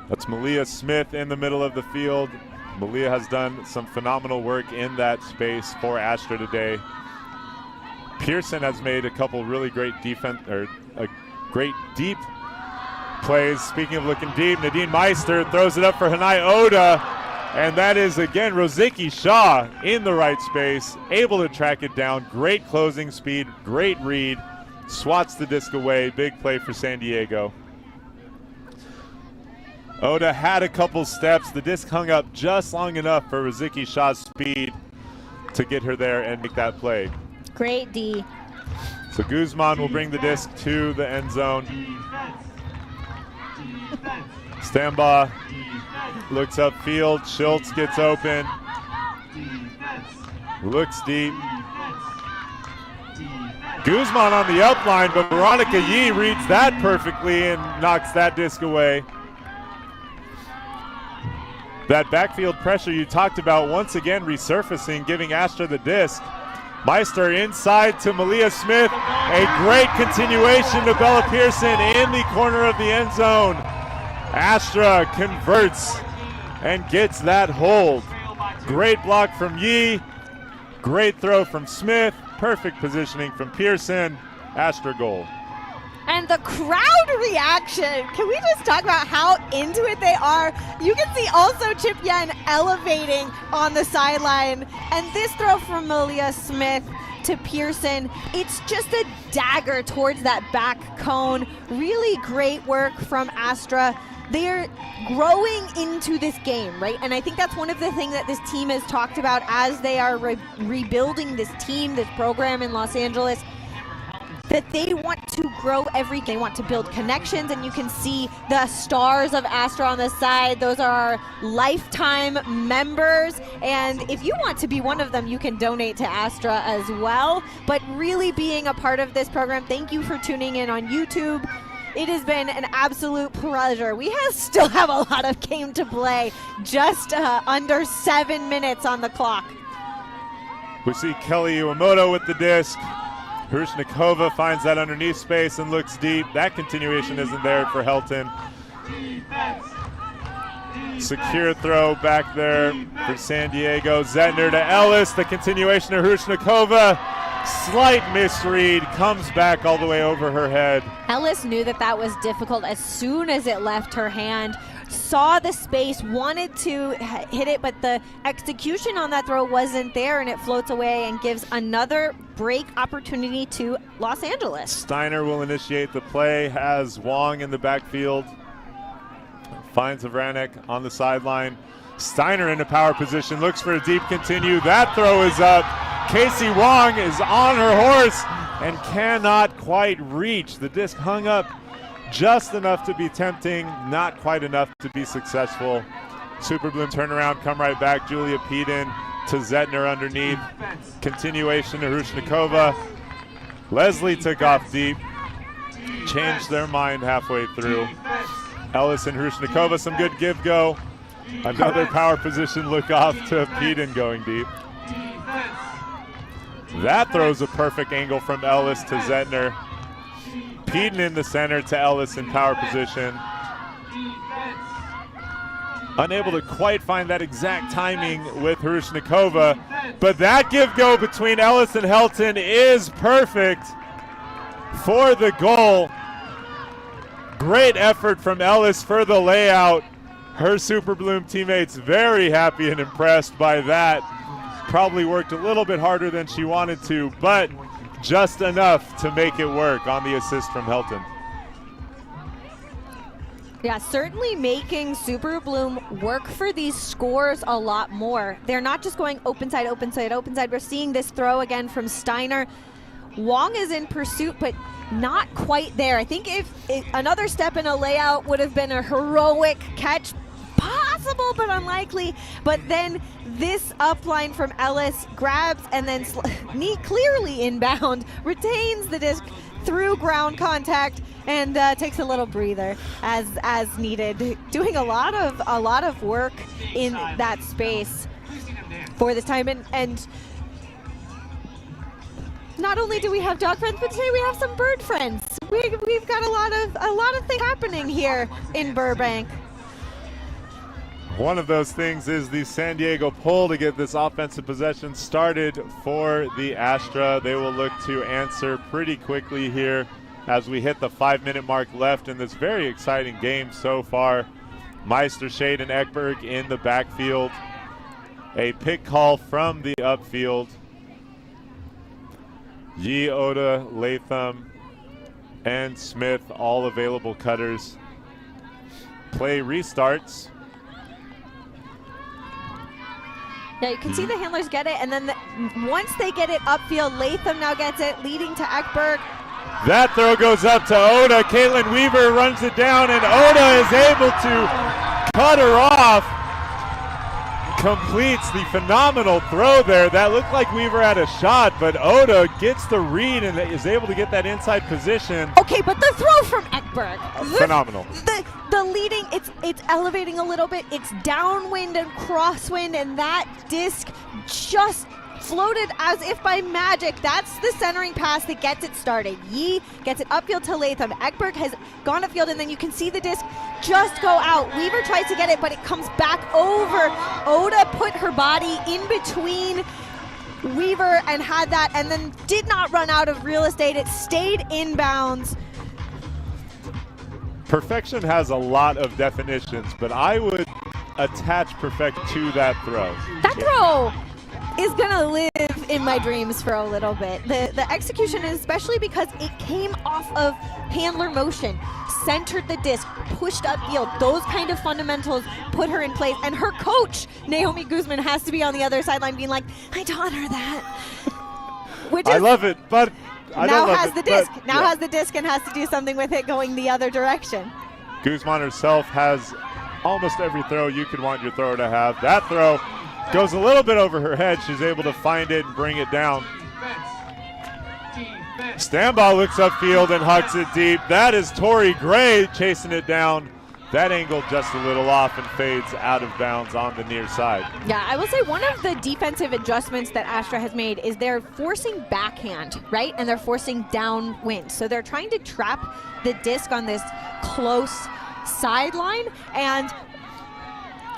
That's Malia Smith in the middle of the field. Malia has done some phenomenal work in that space for Astra today. Pearson has made a couple really great great deep plays. Speaking of looking deep, Nadine Meister throws it up for Hanai Oda, and that is again Rozicki Shaw in the right space, able to track it down. Great closing speed, great read, swats the disc away. Big play for San Diego. Oda had a couple steps. The disc hung up just long enough for Rozicki Shaw's speed to get her there and make that play. Great D. So Guzman will bring the disc to the end zone. Stambaugh looks upfield. Schultz gets open. Looks deep. Guzman on the upline, but Veronica Yee reads that perfectly and knocks that disc away. That backfield pressure you talked about once again resurfacing, giving Astra the disc. Meister inside to Malia Smith. A great continuation to Bella Pearson in the corner of the end zone. Astra converts and gets that hold. Great block from Yee. Great throw from Smith. Perfect positioning from Pearson. Astra goal. And the crowd reaction, can we just talk about how into it they are? You can see also Chip Yen elevating on the sideline. And this throw from Malia Smith to Pearson, it's just a dagger towards that back cone. Really great work from Astra. They're growing into this game, right? And I think that's one of the things that this team has talked about as they are rebuilding this team, this program in Los Angeles, that they want to grow everything. They want to build connections, and you can see the stars of Astra on the side. Those are our lifetime members, and if you want to be one of them, you can donate to Astra as well. But really being a part of this program, thank you for tuning in on YouTube. It has been an absolute pleasure. We still have a lot of game to play, just under 7 minutes on the clock. We see Kelly Iwamoto with the disc. Hrushnikova finds that underneath space and looks deep. That continuation isn't there for Helton. Secure throw back there for San Diego. Zentner to Ellis. The continuation of Hrushnikova. Slight misread. Comes back all the way over her head. Ellis knew that that was difficult as soon as it left her hand. Saw the space, wanted to hit it, but the execution on that throw wasn't there, and it floats away and gives another break opportunity to Los Angeles. Steiner will initiate the play, has Wong in the backfield. Finds Vranek on the sideline. Steiner into power position, looks for a deep continue. That throw is up. Casey Wong is on her horse and cannot quite reach. The disc hung up just enough to be tempting, not quite enough to be successful. Super Bloom turnaround, come right back. Julia Peden to Zentner underneath. Continuation to Hrushnikova. Leslie took off deep. Changed their mind halfway through. Ellis and Hrushnikova, some good give-go. Another power position look off to Peden going deep. That throws a perfect angle from Ellis to Zentner. Peden in the center to Ellis in power position. Unable to quite find that exact timing with Hrushnikova, but that give-go between Ellis and Helton is perfect for the goal. Great effort from Ellis for the layout. Her Super Bloom teammates very happy and impressed by that. Probably worked a little bit harder than she wanted to, but just enough to make it work on the assist from Helton. Yeah, certainly making Super Bloom work for these scores a lot more. They're not just going open side, open side, open side. We're seeing this throw again from Steiner. Wong is in pursuit, but not quite there. I think if another step in a layout would have been a heroic catch. Possible, but unlikely. But then this upline from Ellis grabs and then knee clearly inbound, retains the disc through ground contact, and takes a little breather as needed. Doing a lot of work in that space for this time, and not only do we have dog friends, but today we have some bird friends. We've got a lot of things happening here in Burbank. One of those things is the San Diego pull to get this offensive possession started for the Astra. They will look to answer pretty quickly here as we hit the 5-minute mark left in this very exciting game so far. Meister, Shade, and Ekberg in the backfield. A pick call from the upfield. Yi, Oda, Latham, and Smith, all available cutters. Play restarts. Yeah, you can see the handlers get it, and then once they get it upfield, Latham now gets it, leading to Ekberg. That throw goes up to Oda. Caitlin Weaver runs it down, and Oda is able to cut her off. Completes the phenomenal throw there. That looked like Weaver had a shot, but Oda gets the read and is able to get that inside position. Okay, but the throw from Ekberg. Phenomenal. The leading, it's elevating a little bit. It's downwind and crosswind, and that disc just floated as if by magic. That's the centering pass that gets it started. Yi gets it upfield to Latham. Ekberg has gone upfield, and then you can see the disc just go out. Weaver tries to get it, but it comes back over. Oda put her body in between Weaver and had that, and then did not run out of real estate. It stayed inbounds. Perfection has a lot of definitions, but I would attach perfect to that throw. That throw is gonna live in my dreams for a little bit. The execution, especially because it came off of handler motion, centered the disc, pushed upfield. Those kind of fundamentals put her in place. And her coach, Naomi Guzman, has to be on the other sideline being like, I taught her that. Which is, I love it, but I now don't love has it, the disc. but, Now yeah. has the disc and has to do something with it going the other direction. Guzman herself has almost every throw you could want your thrower to have. That throw goes a little bit over her head. She's able to find it and bring it down. Standball looks upfield and hucks it deep. That is Tori Gray chasing it down. That angle just a little off and fades out of bounds on the near side. Yeah, I will say one of the defensive adjustments that Astra has made is they're forcing backhand, right? And they're forcing downwind. So they're trying to trap the disc on this close sideline, and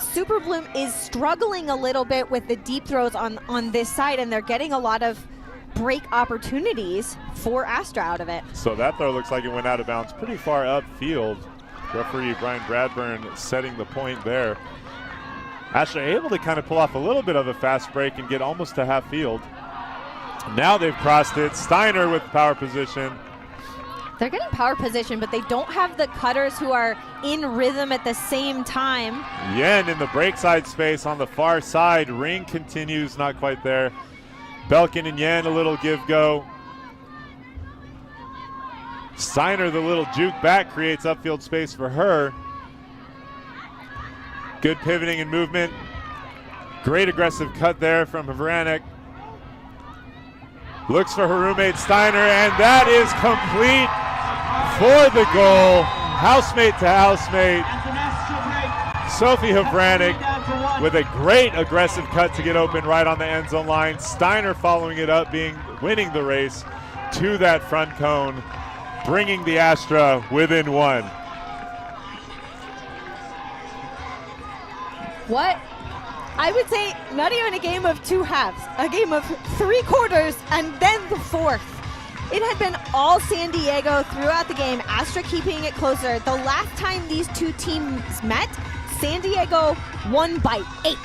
Super Bloom is struggling a little bit with the deep throws on this side, and they're getting a lot of break opportunities for Astra out of it. So that throw looks like it went out of bounds pretty far upfield. Referee Brian Bradburn setting the point there. Astra able to kind of pull off a little bit of a fast break and get almost to half field. Now they've crossed it. Steiner with power position. They're getting power position, but they don't have the cutters who are in rhythm at the same time. Yen in the break side space on the far side. Ring continues, not quite there. Belkin and Yen a little give go. Steiner, the little juke back, creates upfield space for her. Good pivoting and movement. Great aggressive cut there from Havranek. Looks for her roommate Steiner, and that is complete for the goal. Housemate to housemate. Sophie Havranek with a great aggressive cut to get open right on the end zone line. Steiner following it up, winning the race to that front cone, bringing the Astra within one. What? I would say not even a game of two halves, a game of 3 quarters and then the fourth. It had been all San Diego throughout the game, Astra keeping it closer. The last time these two teams met, San Diego won by 8,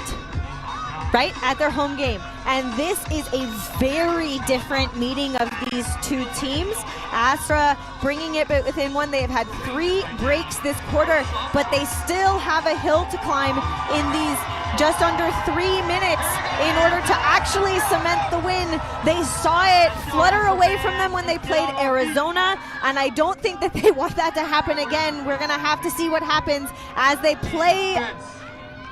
right, at their home game. And this is a very different meeting of these two teams. Astra bringing it within one. They have had 3 breaks this quarter, but they still have a hill to climb in these just under 3 minutes in order to actually cement the win. They saw it flutter away from them when they played Arizona, and I don't think that they want that to happen again. We're gonna have to see what happens as they play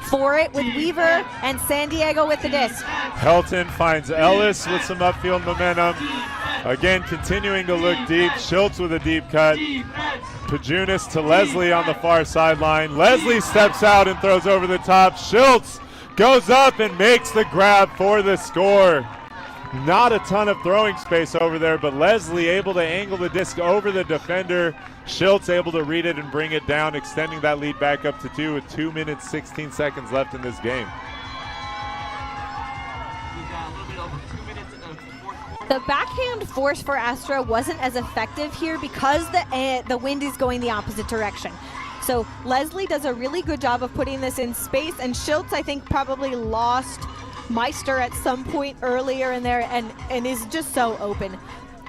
for it with Weaver and San Diego with the disc. Helton finds Ellis with some upfield momentum. Again, continuing to look deep. Schultz with a deep cut. Pajunas to Leslie on the far sideline. Leslie steps out and throws over the top. Schultz goes up and makes the grab for the score. Not a ton of throwing space over there, but Leslie able to angle the disc over the defender. Schultz able to read it and bring it down, extending that lead back up to 2 with 2 minutes, 16 seconds left in this game. The backhand force for Astra wasn't as effective here because the wind is going the opposite direction. So Leslie does a really good job of putting this in space, and Schultz, I think, probably lost Meister at some point earlier in there and is just so open.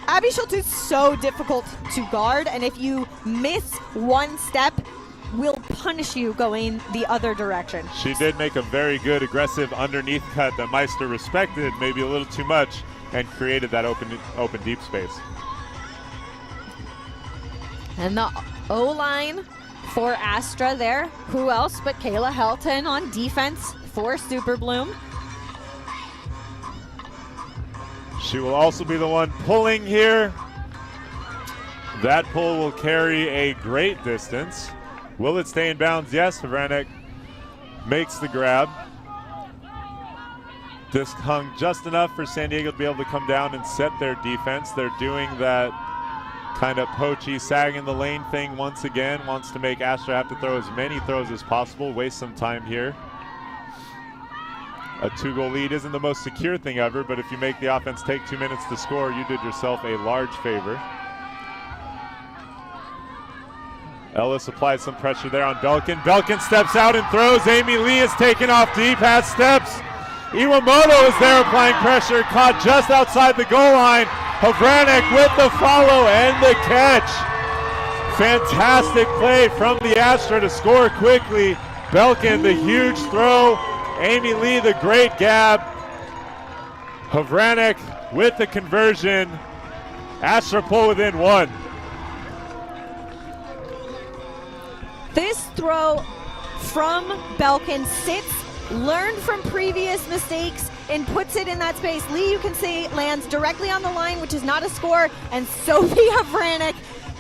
Abby Schultz is so difficult to guard, and if you miss one step, will punish you going the other direction. She did make a very good aggressive underneath cut that Meister respected, maybe a little too much, and created that open deep space. And the O-line for Astra there. Who else but Kayla Helton on defense for Super Bloom. She will also be the one pulling here. That pull will carry a great distance. Will it stay in bounds? Yes, Havranek makes the grab. Disc hung just enough for San Diego to be able to come down and set their defense. They're doing that kind of poachy, sag in the lane thing once again. Wants to make Astra have to throw as many throws as possible, waste some time here. A 2-goal lead isn't the most secure thing ever, but if you make the offense take 2 minutes to score, you did yourself a large favor. Ellis applies some pressure there on Belkin. Belkin steps out and throws. Amy Lee is taken off deep, has steps. Iwamoto is there applying pressure, caught just outside the goal line. Havranek with the follow and the catch. Fantastic play from the Astra to score quickly. Belkin, the huge throw. Amy Lee, the great gab. Havranek with the conversion. Astra pull within 1. This throw from Belkin sits, learned from previous mistakes, and puts it in that space. Lee, you can see, lands directly on the line, which is not a score, and Sophie Havranek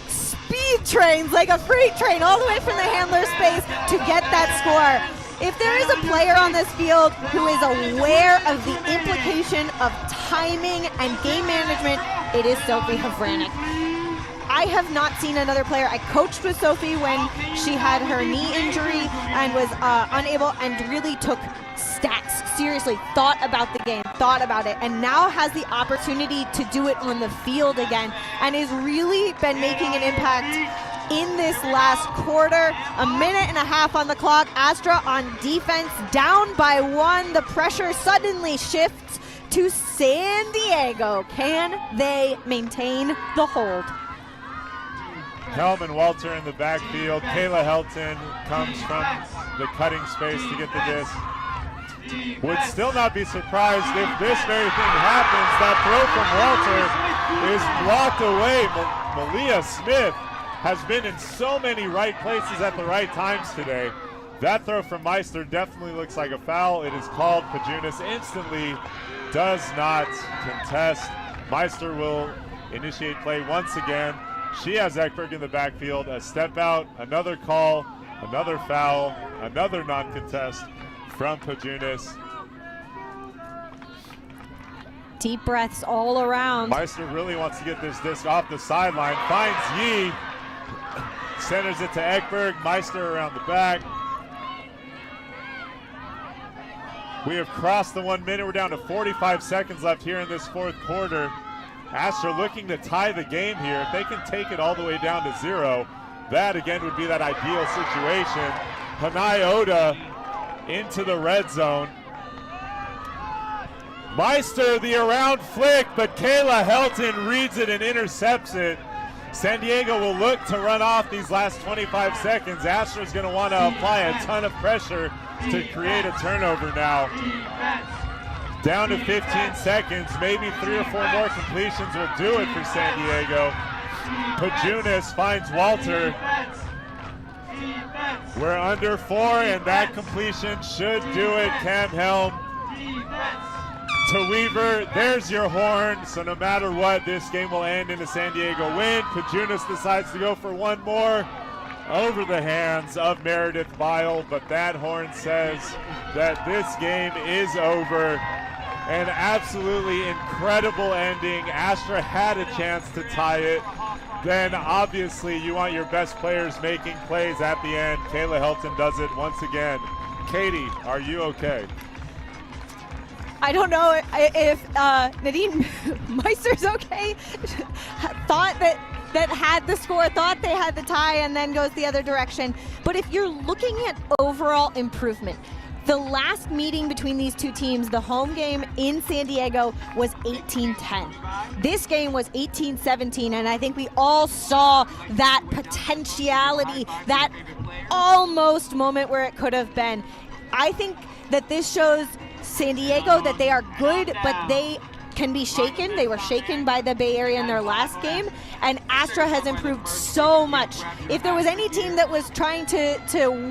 speed trains like a freight train all the way from the handler space to get that score. If there is a player on this field who is aware of the implication of timing and game management, it is Sophie Havranek. I have not seen another player. I coached with Sophie when she had her knee injury and was unable, and really took stats seriously, thought about the game, thought about it, and now has the opportunity to do it on the field again, and has really been making an impact in this last quarter. A minute and a half on the clock. Astra on defense, down by 1. The pressure suddenly shifts to San Diego. Can they maintain the hold? Helm and Walter in the backfield. Kayla Helton comes from the cutting space to get the disc. Would still not be surprised if this very thing happens. That throw from Walter is blocked away. Malia Smith has been in so many right places at the right times today. That throw from Meister definitely looks like a foul. It is called. Pajunas instantly does not contest. Meister will initiate play once again. She has Ekberg in the backfield. A step out, another call, another foul, another non-contest from Pajunas. Deep breaths all around. Meister really wants to get this disc off the sideline. Finds Yee. Centers it to Ekberg. Meister around the back. We have crossed the 1 minute. We're down to 45 seconds left here in this fourth quarter. Astra looking to tie the game here. If they can take it all the way down to 0, that again would be that ideal situation. Hanai Oda into the red zone. Meister, the around flick, but Kayla Helton reads it and intercepts it. San Diego will look to run off these last 25 seconds. Astra's going to want to apply a ton of pressure to create a turnover now. Down to 15 seconds, maybe 3 or 4 more completions will do it for San Diego. Pajunas finds Walter. We're under 4, and that completion should do it. Cam Helm to Weaver. There's your horn. So no matter what, this game will end in a San Diego win. Pajunas decides to go for one more over the hands of Meredith Bile, but that horn says that this game is over. An absolutely incredible ending. Astra had a chance to tie it. Then obviously you want your best players making plays at the end. Kayla Helton does it once again. Katie, are you okay? I don't know if Nadine Meister's okay. Thought that had the score, thought they had the tie, and then goes the other direction. But if you're looking at overall improvement, the last meeting between these two teams, the home game in San Diego, was 18-10. This game was 18-17, and I think we all saw that potentiality, that almost moment where it could have been. I think that this shows San Diego that they are good, but they can be shaken. They were shaken by the Bay Area in their last game, and Astra has improved so much. If there was any team that was trying to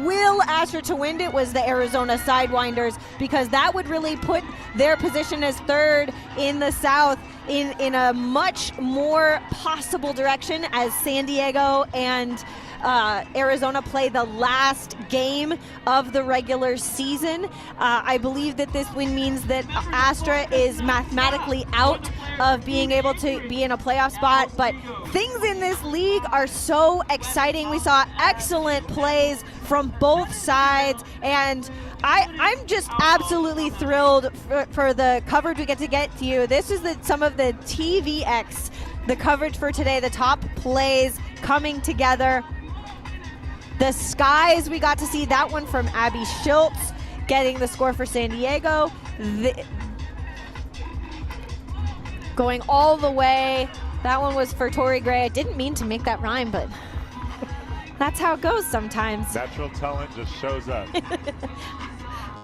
will Astra to win, it was the Arizona Sidewinders, because that would really put their position as third in the South in a much more possible direction as San Diego and Arizona play the last game of the regular season. I believe that this win means that Astra is mathematically out of being able to be in a playoff spot, but things in this league are so exciting. We saw excellent plays from both sides, and I'm just absolutely thrilled for the coverage we get to you. This is some of the TVX, the coverage for today, the top plays coming together. the skies. We got to see that one from Abby Schultz getting the score for San Diego. Going all the way. That one was for Tori Gray. I didn't mean to make that rhyme, but that's how it goes sometimes. Natural talent just shows up.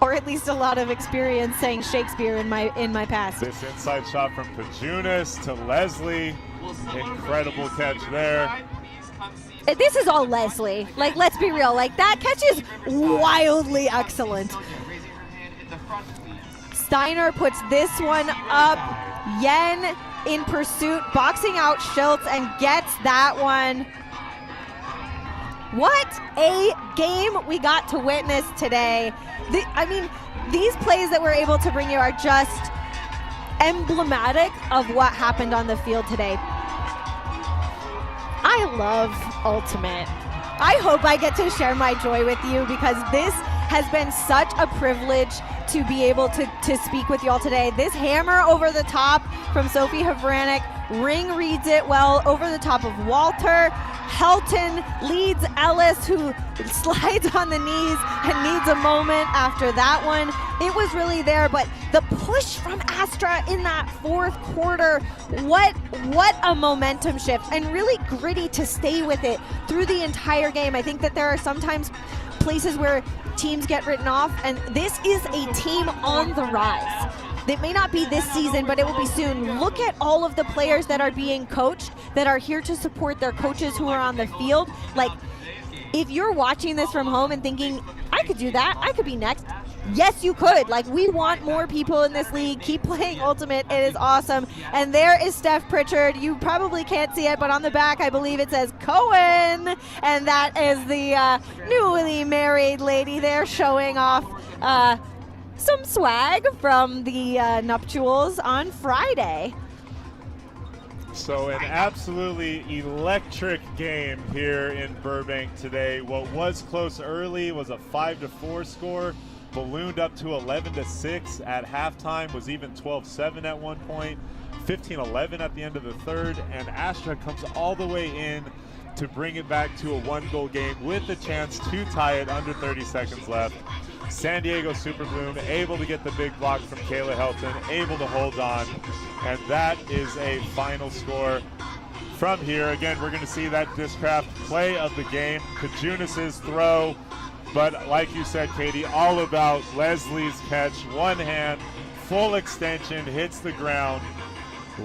Or at least a lot of experience saying Shakespeare in my past. This inside shot from Pajunas to Leslie. Incredible catch there. This is all Leslie. Like, let's be real. Like, that catch is wildly excellent. Steiner puts this one up. Yen in pursuit, boxing out Schultz and gets that one. What a game we got to witness today. I mean, these plays that we're able to bring you are just emblematic of what happened on the field today. I love Ultimate. I hope I get to share my joy with you, because this has been such a privilege to be able to speak with you all today. This hammer over the top from Sophie Havranek. Ring reads it well over the top of Walter. Helton leads Ellis, who slides on the knees and needs a moment after that one. It was really there, but the push from Astra in that fourth quarter, what a momentum shift, and really gritty to stay with it through the entire game. I think that there are sometimes places where teams get written off, and this is a team on the rise. It may not be this season, but it will be soon. Look at all of the players that are being coached, that are here to support their coaches who are on the field. Like, if you're watching this from home and thinking, I could do that, I could be next. Yes, you could. Like, we want more people in this league. Keep playing Ultimate. It is awesome. And there is Steph Pritchard. You probably can't see it, but on the back, I believe it says Cohen. And that is the newly married lady there showing off some swag from the nuptials on Friday. So an absolutely electric game here in Burbank today. What was close early was a 5-4 score, ballooned up to 11-6 at halftime, was even 12-7 at one point, 15-11 at the end of the third, and Astra comes all the way in to bring it back to a one-goal game with a chance to tie it under 30 seconds left. San Diego Superbloom able to get the big block from Kayla Helton, able to hold on, and that is a final score from here. Again, we're going to see that Discraft play of the game, Pajunas' throw, but like you said, Katie, all about Leslie's catch, one hand, full extension, hits the ground.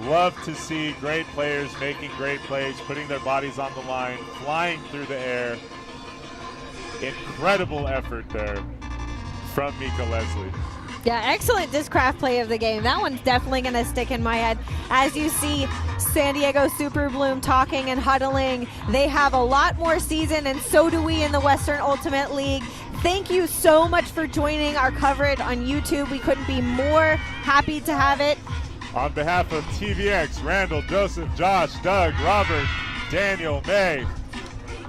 Love to see great players making great plays, putting their bodies on the line, flying through the air. Incredible effort there from Mika Leslie. Yeah, excellent Discraft play of the game. That one's definitely going to stick in my head. As you see San Diego Superbloom talking and huddling, they have a lot more season, and so do we in the Western Ultimate League. Thank you so much for joining our coverage on YouTube. We couldn't be more happy to have it. On behalf of TVX, Randall, Joseph, Josh, Doug, Robert, Daniel, May,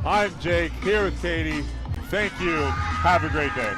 I'm Jake, here with Katie. Thank you. Have a great day.